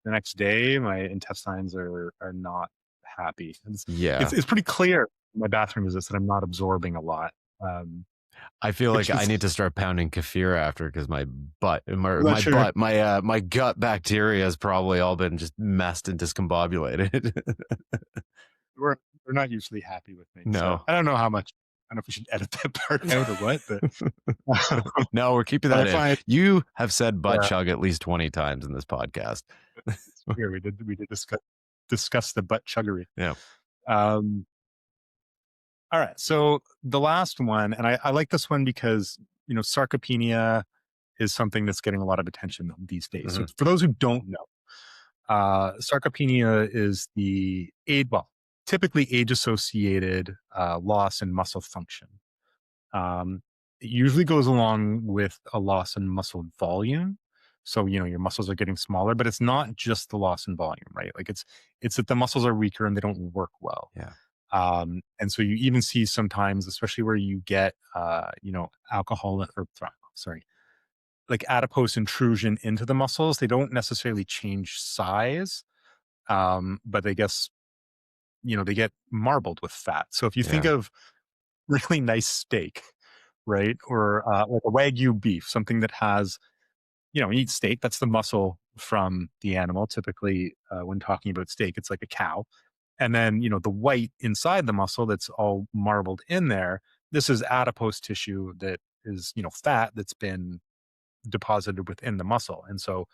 S1: the next day, my intestines are not happy. It's
S2: Yeah.
S1: it's pretty clear in my bathroom is this that I'm not absorbing a lot,
S2: I feel like
S1: which
S2: I
S1: is
S2: need to start pounding kefir after because
S1: I'm not sure.
S2: my gut bacteria has probably all been just messed and discombobulated.
S1: We're they're not usually happy with me, so
S2: No.
S1: I don't know how much. I don't know if we should edit that part out or what, but
S2: No, we're keeping
S1: but I
S2: that in.
S1: find,
S2: You have said butt
S1: yeah,
S2: chug at least 20 times in this podcast.
S1: it's here we did discuss the butt chuggery.
S2: Yeah.
S1: Um, all right, so the last one, and I like this one because sarcopenia is something that's getting a lot of attention these days. So
S2: Mhm.
S1: for those who don't know, sarcopenia is typically age-associated loss in muscle function. Um, it usually goes along with a loss in muscle volume. So your muscles are getting smaller, but it's not just the loss in volume, right? Like it's that the muscles are weaker and they don't work well.
S2: Yeah.
S1: And so you even see sometimes, especially where you get alcohol or sorry, like adipose intrusion into the muscles, they don't necessarily change size, but they get marbled with fat. So if you think
S2: Yeah.
S1: of really nice steak, right, or like a wagyu beef, something that has, you eat steak, that's the muscle from the animal. Typically, when talking about steak, it's like a cow, and then the white inside the muscle that's all marbled in there. This is adipose tissue that is fat that's been deposited within the muscle, and so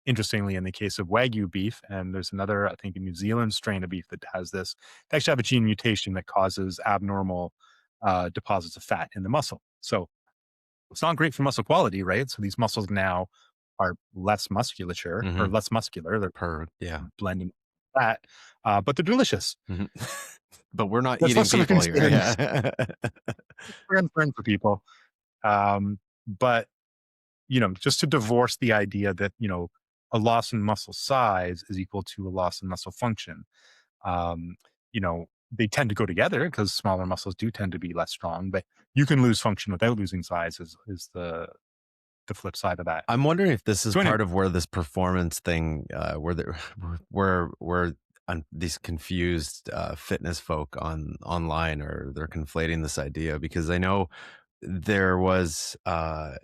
S1: interestingly, in the case of Wagyu beef, and there's another, I think, a New Zealand strain of beef that has this, they actually have a gene mutation that causes abnormal deposits of fat in the muscle. So it's not great for muscle quality, right? So these muscles now are less musculature or
S2: Mhm.
S1: less muscular. They're
S2: Yeah.
S1: blending fat, but they're delicious.
S2: Mhm. But we're not
S1: That's
S2: eating
S1: less of a
S2: people here.
S1: concern
S2: Yeah.
S1: for people. But just to divorce the idea that, a loss in muscle size is equal to a loss in muscle function. Um, they tend to go together because smaller muscles do tend to be less strong, but you can lose function without losing size is the flip side of that.
S2: I'm wondering if this is
S1: So anyway,
S2: part of where this performance thing, where there, where these confused fitness folk online, or they're conflating this idea, because I know there was, I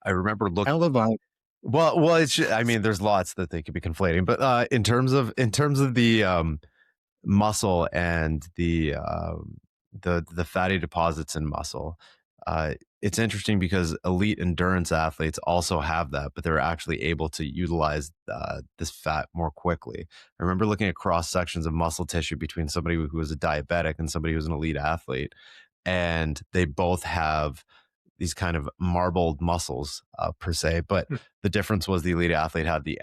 S2: remember
S1: I
S2: look,
S1: love vibe.
S2: I mean, there's lots that they could be conflating, but in terms of the muscle and the fatty deposits in muscle. It's interesting because elite endurance athletes also have that, but they're actually able to utilize this fat more quickly. I remember looking at cross sections of muscle tissue between somebody who was a diabetic and somebody who was an elite athlete, and they both have these kind of marbled muscles per se, but the difference was the elite athlete had the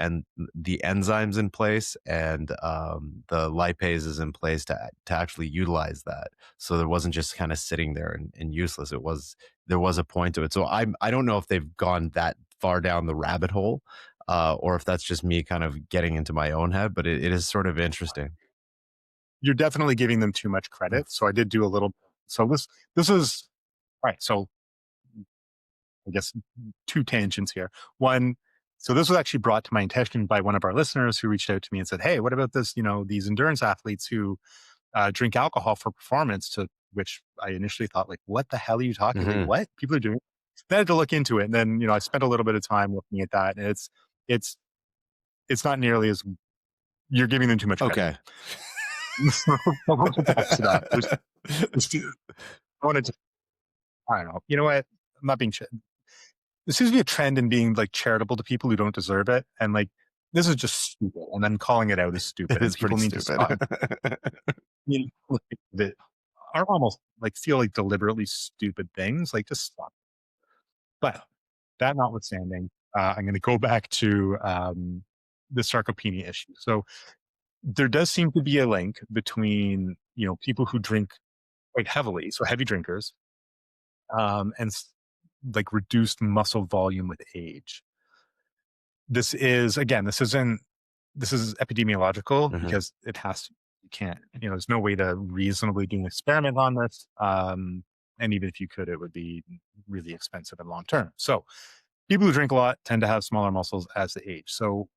S2: enzymes in place and the lipases in place to actually utilize that. So there wasn't just kind of sitting there and useless. There was a point to it. So I don't know if they've gone that far down the rabbit hole, or if that's just me kind of getting into my own head. But it is sort of interesting.
S1: You're definitely giving them too much credit. So I did do a little. So this is right. So I guess two tangents here. One, so this was actually brought to my attention by one of our listeners who reached out to me and said, "Hey, what about this? These endurance athletes who drink alcohol for performance." To which I initially thought, like, "What the hell are you talking? Like,
S2: Hmm.
S1: what people are doing?" Then I had to look into it, and then I spent a little bit of time looking at that, and it's it's not nearly as you're giving them too much credit.
S2: Okay.
S1: So I want to box it up. I wanted to. I don't know. You know what? I'm not being. There seems to be a trend in being like charitable to people who don't deserve it, and like this is just stupid. And then calling it out is
S2: It
S1: stupid, and
S2: is pretty
S1: people need to
S2: stupid.
S1: stop. That are almost like feel like deliberately stupid things. Like just stop. But that notwithstanding, I'm going to go back to the sarcopenia issue. So there does seem to be a link between people who drink quite heavily, so heavy drinkers, and like reduced muscle volume with age. This is again, this is epidemiological
S2: Hmm.
S1: because it has to. You can't. There's no way to reasonably do an experiment on this. And even if you could, it would be really expensive and long term. So people who drink a lot tend to have smaller muscles as they age. So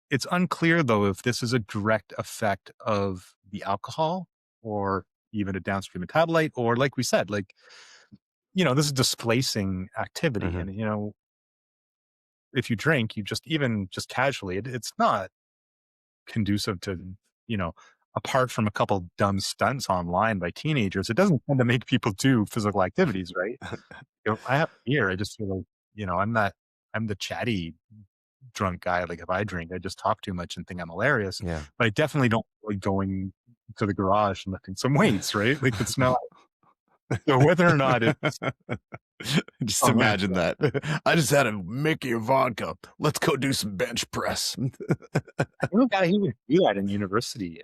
S1: it's unclear though if this is a direct effect of the alcohol or even a downstream metabolite, or like we said, like this is displacing activity.
S2: Hmm.
S1: And if you drink, you even just casually, it's not conducive to, you know, apart from a couple dumb stunts online by teenagers, it doesn't tend to make people do physical activities, right? I have beer. I just feel like, I'm the chatty drunk guy. Like if I drink, I just talk too much and think I'm hilarious.
S2: Yeah.
S1: But I definitely don't like going to the garage and lifting some weights, right? Like it's not so whether or not it's
S2: Just
S1: oh, man,
S2: imagine that. I just had a Mickey of vodka. Let's go do some bench press.
S1: I knew a guy who would do that in university.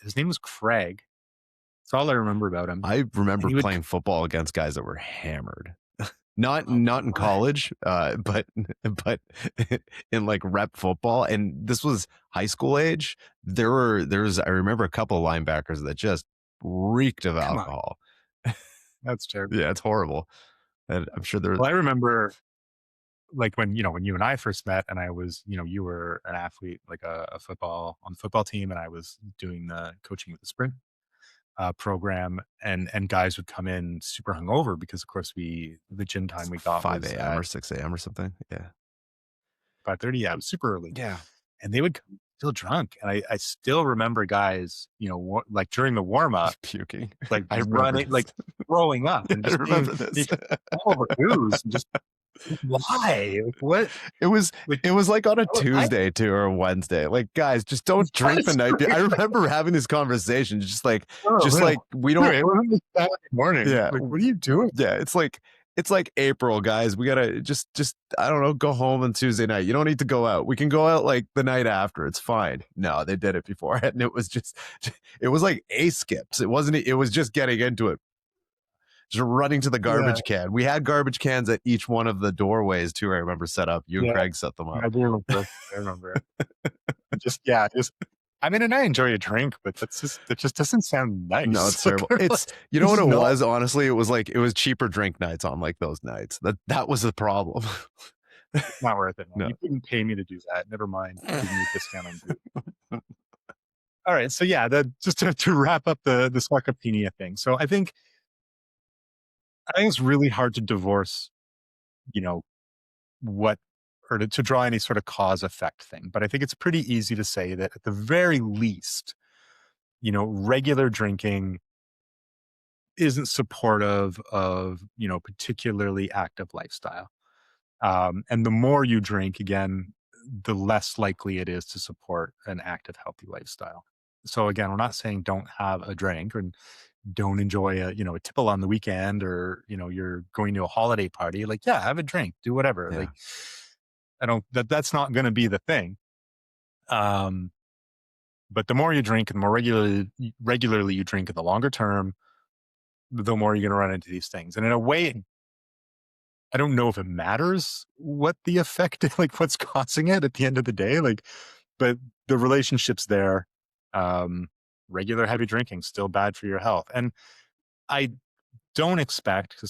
S1: His name was Craig. That's all I remember about him.
S2: I
S1: And
S2: remember
S1: he would
S2: playing football against guys that were hammered. Not
S1: oh,
S2: not in
S1: what?
S2: college, but in like rep football, and this was high school age. There's I remember a couple of linebackers that just reeked of
S1: Come on.
S2: alcohol.
S1: That's terrible.
S2: Yeah, it's horrible. And I'm sure there.
S1: Well, I remember like when you and I first met and I was, you were an athlete, like a football on the football team, and I was doing the coaching of the sprint program, and guys would come in super hungover because of course the gym time
S2: It's
S1: we got
S2: 5
S1: was
S2: a.m.
S1: at
S2: or 6 a.m. or something. Yeah.
S1: 5:30. Yeah, it was super early.
S2: Yeah.
S1: And they would come still drunk. And I still remember guys, like during the warm up,
S2: Puking.
S1: like
S2: I remember
S1: running,
S2: this.
S1: like throwing up and
S2: I
S1: just
S2: remember
S1: they
S2: this.
S1: all over booze and just why? Like, what?
S2: It was
S1: Like,
S2: it was like on a
S1: I
S2: Tuesday too or a Wednesday. Like, guys, just don't drink the
S1: that's
S2: night. I
S1: great.
S2: remember having this conversation,
S1: Oh,
S2: just
S1: man.
S2: like we don't.
S1: Anyway, it wasn't Saturday morning.
S2: Yeah,
S1: Like, what are you doing?
S2: yeah. It's like April, guys. We gotta just I don't know, go home on Tuesday night. You don't need to go out. We can go out like the night after. It's fine. No, they did it before, and it was like a skips. It wasn't. It was just getting into it, just running to the
S1: Yeah,
S2: garbage can. We had garbage cans at each one of the doorways too. I remember set up. You and
S1: yeah.
S2: Craig set them up.
S1: I do remember. I remember. Just yeah, just I mean, and I enjoy a drink, but that just doesn't sound
S2: No, it's
S1: nice. Like,
S2: terrible. It's you know
S1: this
S2: what
S1: is
S2: it
S1: not
S2: was, honestly? It was cheaper drink nights on like those nights. That was the problem.
S1: not worth it, man.
S2: No.
S1: You couldn't pay me to do that. Never mind giving me a discount on booze. All right, so yeah, just to wrap up the sarcopenia thing. So I think it's really hard to divorce, you know, what or to draw any sort of cause effect thing, but I think it's pretty easy to say that at the very least, regular drinking isn't supportive of, particularly active lifestyle. And the more you drink, again, the less likely it is to support an active, healthy lifestyle. So again, we're not saying don't have a drink or don't enjoy a tipple on the weekend, or, you're going to a holiday party. Like, yeah, have a drink, do whatever.
S2: Yeah.
S1: Like, I don't, that's not going to be the thing. Um, but the more you drink and the more regularly you drink in the longer term, the more you're going to run into these things. And in a way, I don't know if it matters what the effect like what's causing it at the end of the day, like, but the relationship's there. Um, Regular heavy drinking still bad for your health. And I don't expect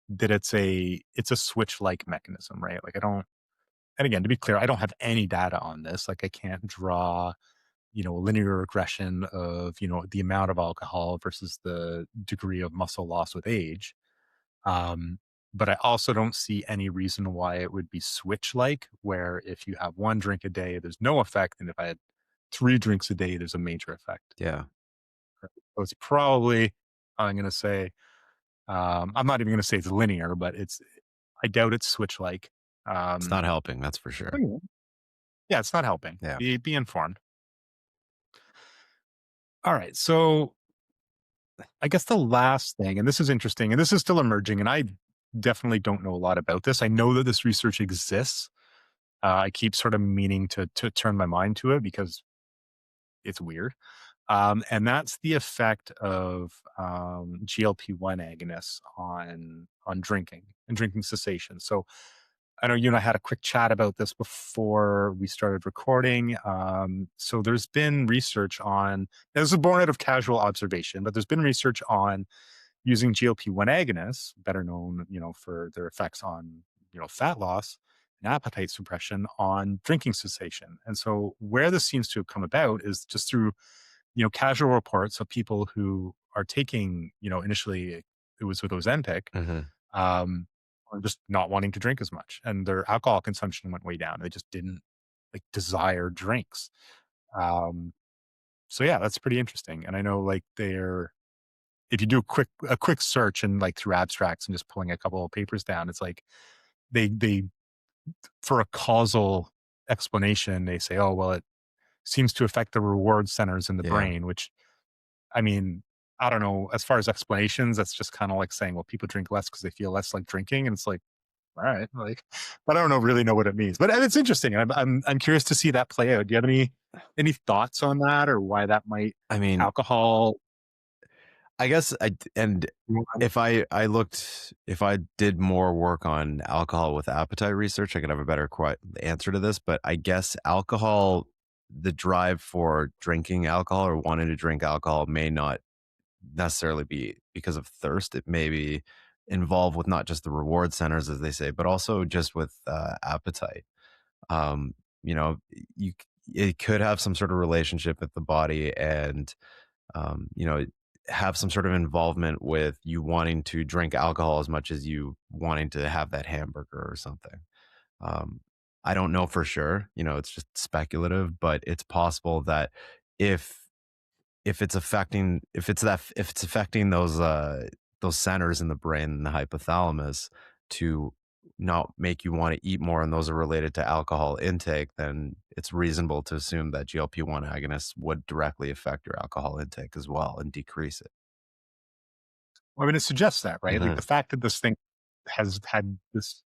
S1: that it's a switch like mechanism, right? Like I don't, and again, to be clear, I don't have any data on this. Like I can't draw, a linear regression of, the amount of alcohol versus the degree of muscle loss with age. Um, but I also don't see any reason why it would be switch like, where if you have one drink a day, there's no effect. And if I had three drinks a day, there's a major effect.
S2: Yeah.
S1: Right? So it's probably, I'm going to say, I'm not even going to say it's linear, but I doubt it's switch like.
S2: It's not
S1: Um,
S2: helping, that's for sure.
S1: Anyway, yeah, it's not helping.
S2: Yeah.
S1: Be informed. All right. So I guess the last thing, and this is interesting, and this is still emerging, and I definitely don't know a lot about this. I know that this research exists. I keep sort of meaning to turn my mind to it because it's weird. And that's the effect of GLP-1 agonists on drinking and drinking cessation. So I know you and I had a quick chat about this before we started recording. So there's been research on, this is born out of casual observation, but there's been research on using GLP-1 agonists, better known, for their effects on, fat loss and appetite suppression on drinking cessation. And so where this seems to have come about is just through, casual reports of people who are taking, initially it was with Ozempic,
S2: Mhm.
S1: um, or just not wanting to drink as much, and their alcohol consumption went way down. They just didn't like desire drinks. Um, so yeah, that's pretty interesting. And I know like they're, if you do a quick search and like through abstracts and just pulling a couple of papers down, it's like they for a causal explanation, they say, oh well, it seems to affect the reward centers in the
S2: Yeah.
S1: brain, which I mean, I don't know. As far as explanations, that's just kind of like saying, well, people drink less because they feel less like drinking, and it's like, all right, like, but I don't really know what it means. But it's interesting. I'm curious to see that play out. Do you have any thoughts on that, or why that might
S2: I mean,
S1: alcohol?
S2: I guess and if I did more work on alcohol with appetite research, I could have a better answer to this. But I guess alcohol, the drive for drinking alcohol or wanting to drink alcohol may not necessarily be because of thirst. It may be involved with not just the reward centers, as they say, but also just with appetite. Um, you know, you it could have some sort of relationship with the body and you know, have some sort of involvement with you wanting to drink alcohol as much as you wanting to have that hamburger or something. Um, I don't know for sure, it's just speculative, but it's possible that if if it's affecting those centers in the brain and the hypothalamus to not make you want to eat more, and those are related to alcohol intake, then it's reasonable to assume that GLP-1 agonists would directly affect your alcohol intake as well and decrease it.
S1: Well, I mean, it suggests that, right? Like
S2: Mhm.
S1: the fact that this thing has had this,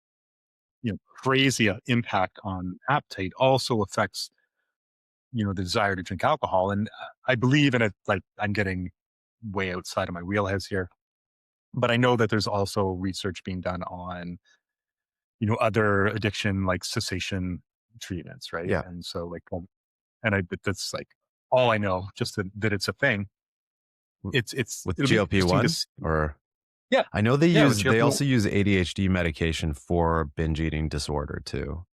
S1: crazy impact on appetite also affects, the desire to drink alcohol. And I believe in it. Like I'm getting way outside of my wheelhouse here, but I know that there's also research being done on, other addiction like cessation treatments, right?
S2: Yeah,
S1: And so like, and but that's like all I know, just that it's a thing.
S2: w with
S1: It'll be interesting to
S2: GLP-1
S1: see.
S2: or
S1: Yeah,
S2: I know
S1: yeah, with
S2: they
S1: GLP-1.
S2: also use ADHD medication for binge eating disorder too.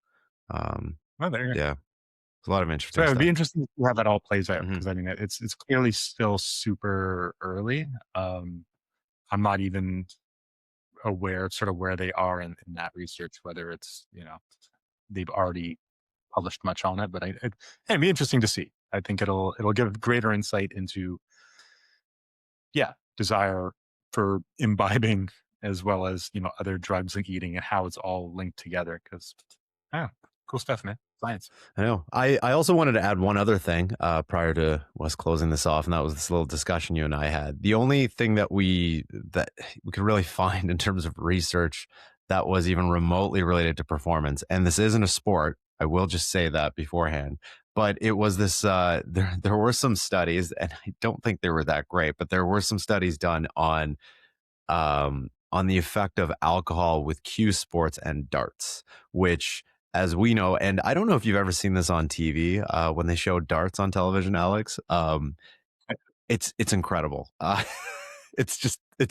S2: Um,
S1: Well, there you go.
S2: yeah, it's a lot of
S1: So
S2: interesting
S1: it would
S2: stuff.
S1: be interesting to see how that all plays out,
S2: Mhm.
S1: because I mean it's clearly still super early. I'm not even aware of sort of where they are in that research, whether it's they've already published much on it. But it'd be interesting to see. I think it'll give greater insight into, yeah, desire for imbibing as well as, other drugs like eating and how it's all linked together. Because, yeah, cool stuff, man. Science.
S2: I know. I also wanted to add one other thing prior to us closing this off, and that was this little discussion you and I had. The only thing that we could really find in terms of research that was even remotely related to performance, and this isn't a sport. I will just say that beforehand. But it was this. There were some studies, and I don't think they were that great, but there were some studies done on the effect of alcohol with cue sports and darts, which, as we know, and I don't know if you've ever seen this on TV when they show darts on television, Alex. It's incredible. It's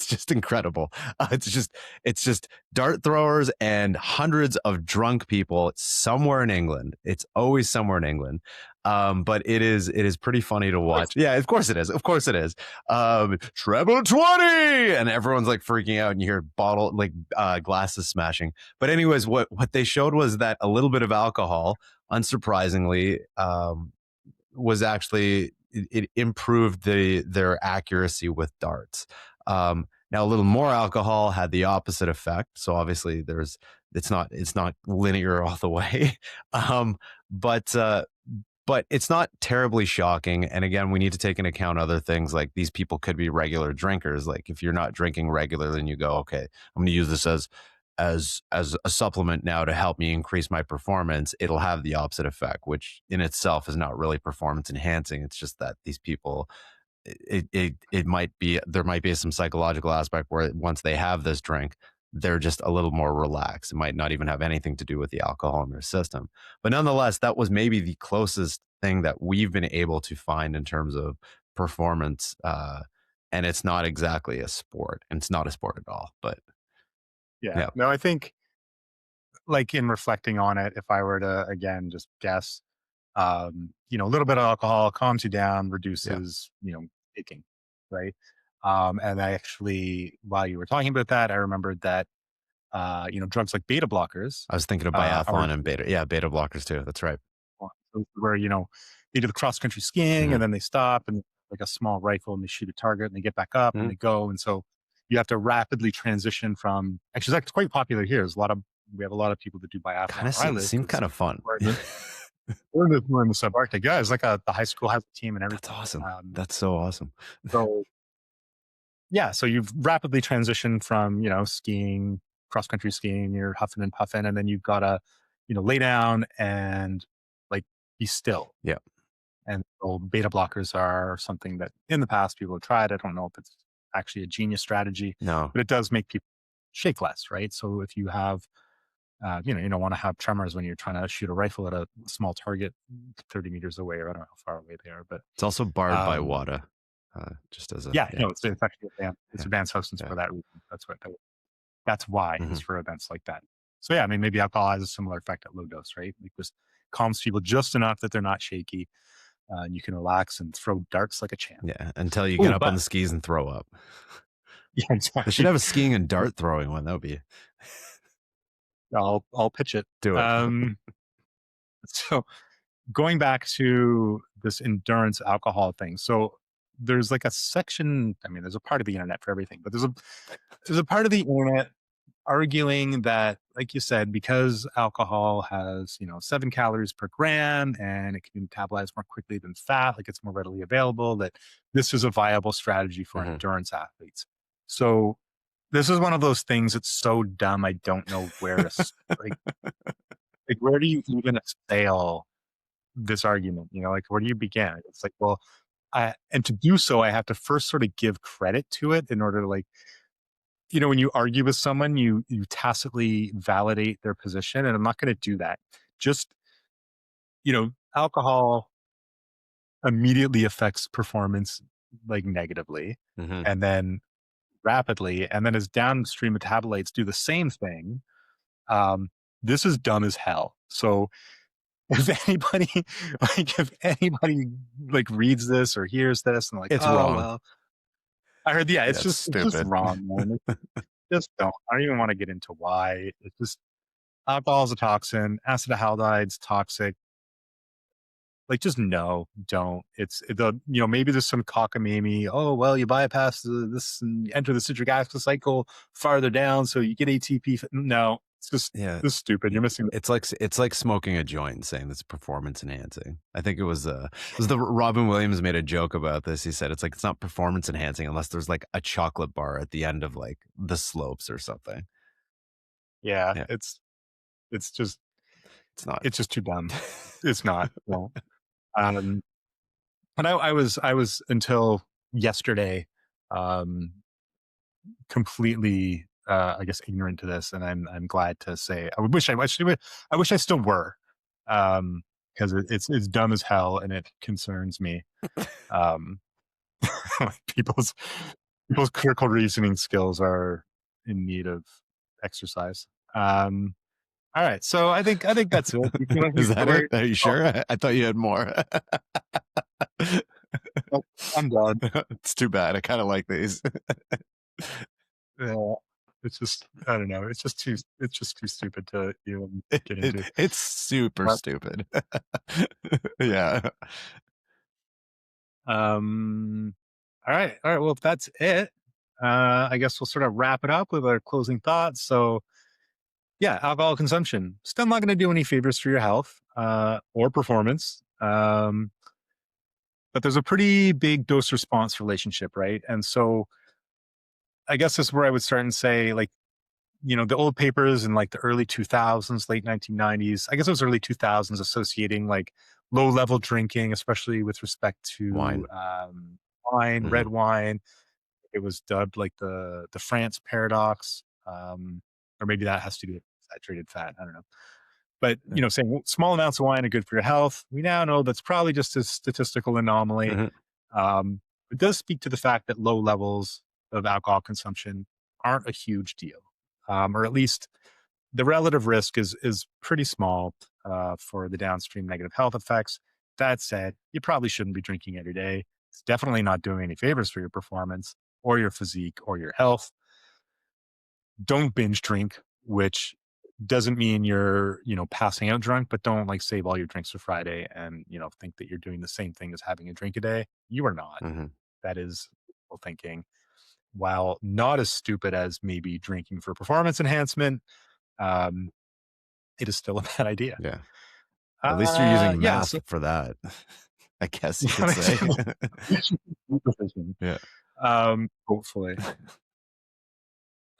S2: just incredible. It's just dart throwers and hundreds of drunk people somewhere in England. It's always somewhere in England. But it is pretty funny to watch. Yeah, of course it is. Of course it is. Treble 20, and everyone's like freaking out, and you hear glasses smashing. But anyways, what they showed was that a little bit of alcohol, unsurprisingly, was actually it improved their accuracy with darts. Now a little more alcohol had the opposite effect. So obviously it's not linear all the way. um, but it's not terribly shocking. And again, we need to take into account other things, like these people could be regular drinkers. Like if you're not drinking regularly and you go, okay, I'm going to use this as a supplement now to help me increase my performance, it'll have the opposite effect, which in itself is not really performance enhancing. It's just that these people, it might be, there might be some psychological aspect where once they have this drink, they're just a little more relaxed. It might not even have anything to do with the alcohol in their system. But nonetheless, that was maybe the closest thing that we've been able to find in terms of performance. And it's not exactly a sport. And it's not a sport at all. But
S1: Yeah.
S2: yeah,
S1: No, I think, like, in reflecting on it, if I were to again just guess, a little bit of alcohol calms you down,
S2: yeah.
S1: reduces, aching, right? And I actually, while you were talking about that, I remembered that, drugs like beta blockers
S2: I was thinking of
S1: are
S2: biathlon and beta. Yeah, beta blockers too. That's right.
S1: where, they do the cross country skiing and
S2: Hmm.
S1: then they stop and like a small rifle and they shoot a target and they get back up and
S2: Hmm.
S1: they go. And so you have to rapidly transition from, actually, that's quite popular here. We have a lot of people that do
S2: Kind
S1: biathlon
S2: of
S1: where I live
S2: seemed
S1: because
S2: kind of fun.
S1: we're in the subarctic. Yeah, it's like the high school has a team and
S2: That's
S1: everything.
S2: awesome. That's so awesome.
S1: So yeah, so you've rapidly transitioned from, skiing, cross country skiing, you're huffing and puffing, and then you've got to, lay down and like be still.
S2: Yeah.
S1: And so beta blockers are something that in the past people have tried. I don't know if it's actually a genius strategy,
S2: No.
S1: but it does make people shake less, right? So if you have, you don't want to have tremors when you're trying to shoot a rifle at a small target 30 meters away, or I don't know how far away they are, but
S2: It's also barred by
S1: um,
S2: WADA. Just as a
S1: yeah,
S2: yeah,
S1: no, it's actually advanced. It's
S2: yeah,
S1: advanced substance
S2: yeah.
S1: for that reason. That's why
S2: Hmm.
S1: is for events like that. So yeah, I mean, maybe alcohol has a similar effect at low dose, right? Like just calms people just enough that they're not shaky, and you can relax and throw darts like a champ.
S2: Yeah. Until you get
S1: Oh,
S2: up on
S1: but
S2: the skis and throw up.
S1: yeah,
S2: They should
S1: exactly.
S2: have a skiing and dart throwing one. That would be
S1: I'll pitch it.
S2: do it.
S1: Um, so going back to this endurance alcohol thing. So there's like a section. I mean, there's a part of the internet for everything, but there's a part of the internet arguing that, like you said, because alcohol has, 7 calories per gram and it can be metabolized more quickly than fat, like it's more readily available, that this is a viable strategy for
S2: Hmm.
S1: endurance athletes. So this is one of those things that's so dumb. I don't know where to like, where do you even assail this argument? Like where do you begin? It's like, well, and to do so, I have to first sort of give credit to it in order to like, when you argue with someone, you tacitly validate their position, and I'm not going to do that. Just, alcohol immediately affects performance like negatively,
S2: Hmm.
S1: and then rapidly, and then as downstream metabolites do the same thing. Um, this is dumb as hell. So if anybody, if anybody like reads this or hears this and like,
S2: It's
S1: oh
S2: wrong.
S1: well, I heard, yeah,
S2: Yeah, it's
S1: it's just
S2: stupid.
S1: wrong, man. Just don't. I don't even want to get into why. It's just Alcohol is a toxin. Acetaldehyde's toxic. Like, just no, don't. It's the maybe there's some cockamamie. Oh well, you bypass this and enter the citric acid cycle farther down, so you get ATP. No, it's just
S2: Yeah.
S1: this is stupid. You're missing.
S2: It's like smoking a joint and saying that's performance enhancing. I think it was the Robin Williams made a joke about this. He said it's not performance enhancing unless there's like a chocolate bar at the end of like the slopes or something.
S1: Yeah,
S2: Yeah,
S1: it's just
S2: it's not.
S1: it's just too dumb. It's not. No. Um, and I was until yesterday, um, completely, I guess, ignorant to this, and I'm glad to say I wish I still were, because it's dumb as hell and it concerns me. Um, people's people's critical reasoning skills are in need of exercise. Um, all right, so I think that's it. You feel like
S2: Is
S1: we've
S2: that it?
S1: covered.
S2: Are you
S1: Oh,
S2: sure? I thought you had more.
S1: oh, I'm done.
S2: It's too bad. I kind of like these.
S1: Yeah, it's just I don't know. It's just too stupid to even get into.
S2: It's super
S1: But
S2: stupid. Yeah.
S1: um, all right. Well, if that's it, I guess we'll sort of wrap it up with our closing thoughts. So yeah, alcohol consumption still not going to do any favors for your health or performance. But there's a pretty big dose response relationship, right? And so I guess this is where I would start and say, like, the old papers in like the early 2000s, late 1990s, I guess it was early 2000s, associating like low level drinking, especially with respect to
S2: Wine.
S1: wine,
S2: Hmm.
S1: red wine. It was dubbed like the France paradox, or maybe that has to do with saturated fat. I don't know. But saying small amounts of wine are good for your health, we now know that's probably just a statistical anomaly.
S2: Hmm.
S1: It does speak to the fact that low levels of alcohol consumption aren't a huge deal, or at least the relative risk is pretty small for the downstream negative health effects. That said, you probably shouldn't be drinking every day. It's definitely not doing any favors for your performance or your physique or your health. Don't binge drink, which doesn't mean you're, passing out drunk, but don't like save all your drinks for Friday and, think that you're doing the same thing as having a drink a day. You are not.
S2: Hmm.
S1: That is wishful thinking. While not as stupid as maybe drinking for performance enhancement, um, it is still a bad idea.
S2: Yeah. At least you're using
S1: Yeah.
S2: math
S1: So,
S2: for that. I guess you could
S1: yeah,
S2: say. Yeah.
S1: hopefully.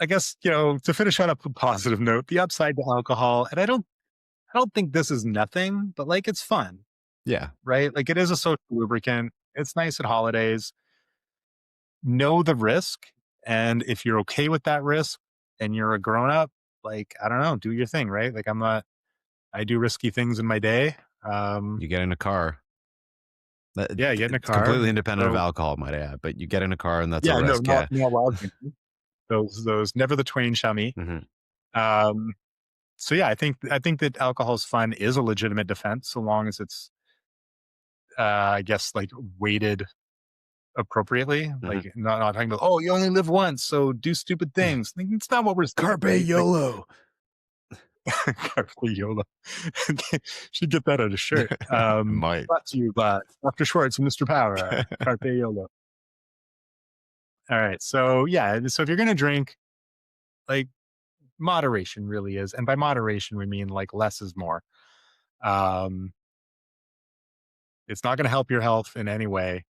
S1: I guess, to finish on a positive note, the upside to alcohol, and I don't think this is nothing, but like it's fun,
S2: Yeah.
S1: right? Like it is a social lubricant. It's nice at holidays. Know the risk. And if you're okay with that risk and you're a grown up, like, I don't know, do your thing, right? Like I do risky things in my day. Um,
S2: You get in a car.
S1: yeah, get in a
S2: It's
S1: car.
S2: completely independent of
S1: So
S2: alcohol, might I add, but you get in a car and that's a
S1: yeah, no,
S2: risk.
S1: not,
S2: Yeah.
S1: not while drinking. Those never the twain shall meet.
S2: Hmm.
S1: Um, so yeah, I think that alcohol's fun is a legitimate defense, so long as it's I guess like weighted appropriately.
S2: Hmm.
S1: Like not talking about, oh, you only live once, so do stupid things. Like, it's not what we're saying,
S2: Carpe
S1: right? Like
S2: YOLO.
S1: carpe YOLO. Should get that on a shirt.
S2: Might.
S1: Brought to you by Dr. Schwartz and Mr. Power. Carpe YOLO. All right. So yeah, so if you're gonna drink, like moderation really is. And by moderation we mean like less is more. Um, it's not gonna help your health in any way.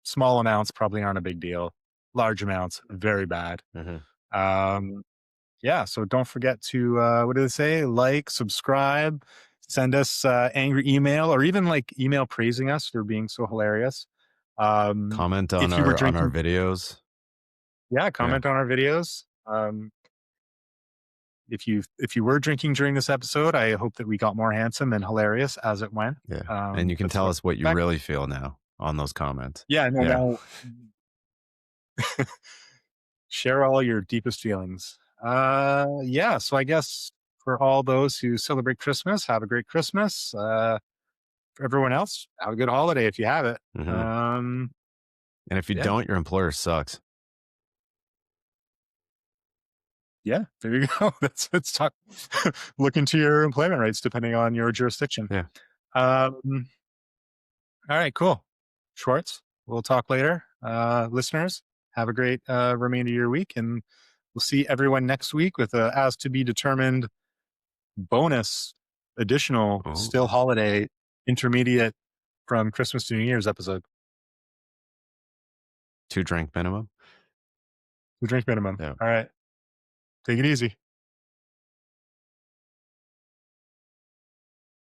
S1: Small amounts probably aren't a big deal. Large amounts, very bad.
S2: Hmm.
S1: Um, yeah, so don't forget to what do they say? Like, subscribe, send us angry email, or even like email praising us for being so hilarious.
S2: Comment on
S1: If you were
S2: our
S1: drinking,
S2: videos.
S1: yeah,
S2: Yeah.
S1: comment on our videos. If you were drinking during this episode, I hope that we got more handsome and hilarious as it went.
S2: Yeah. And you can
S1: That's
S2: tell
S1: what
S2: us what
S1: I
S2: you
S1: expect.
S2: really feel now on those comments.
S1: Yeah, no,
S2: Yeah.
S1: now share all your deepest feelings. Yeah, so I guess for all those who celebrate Christmas, have a great Christmas. For everyone else, have a good holiday if you have it.
S2: Hmm. And if you
S1: Yeah.
S2: don't, your employer sucks.
S1: Yeah, there you go. Let's talk. Look into your employment rights depending on your jurisdiction.
S2: Yeah.
S1: Um, all right, cool. Schwartz, we'll talk later. Listeners, have a great remainder of your week, and we'll see everyone next week with a as to be determined bonus, additional,
S2: Oh,
S1: still holiday, intermediate from Christmas to New Year's episode.
S2: 2 drink minimum.
S1: The drink minimum.
S2: Yeah.
S1: All right, take it easy.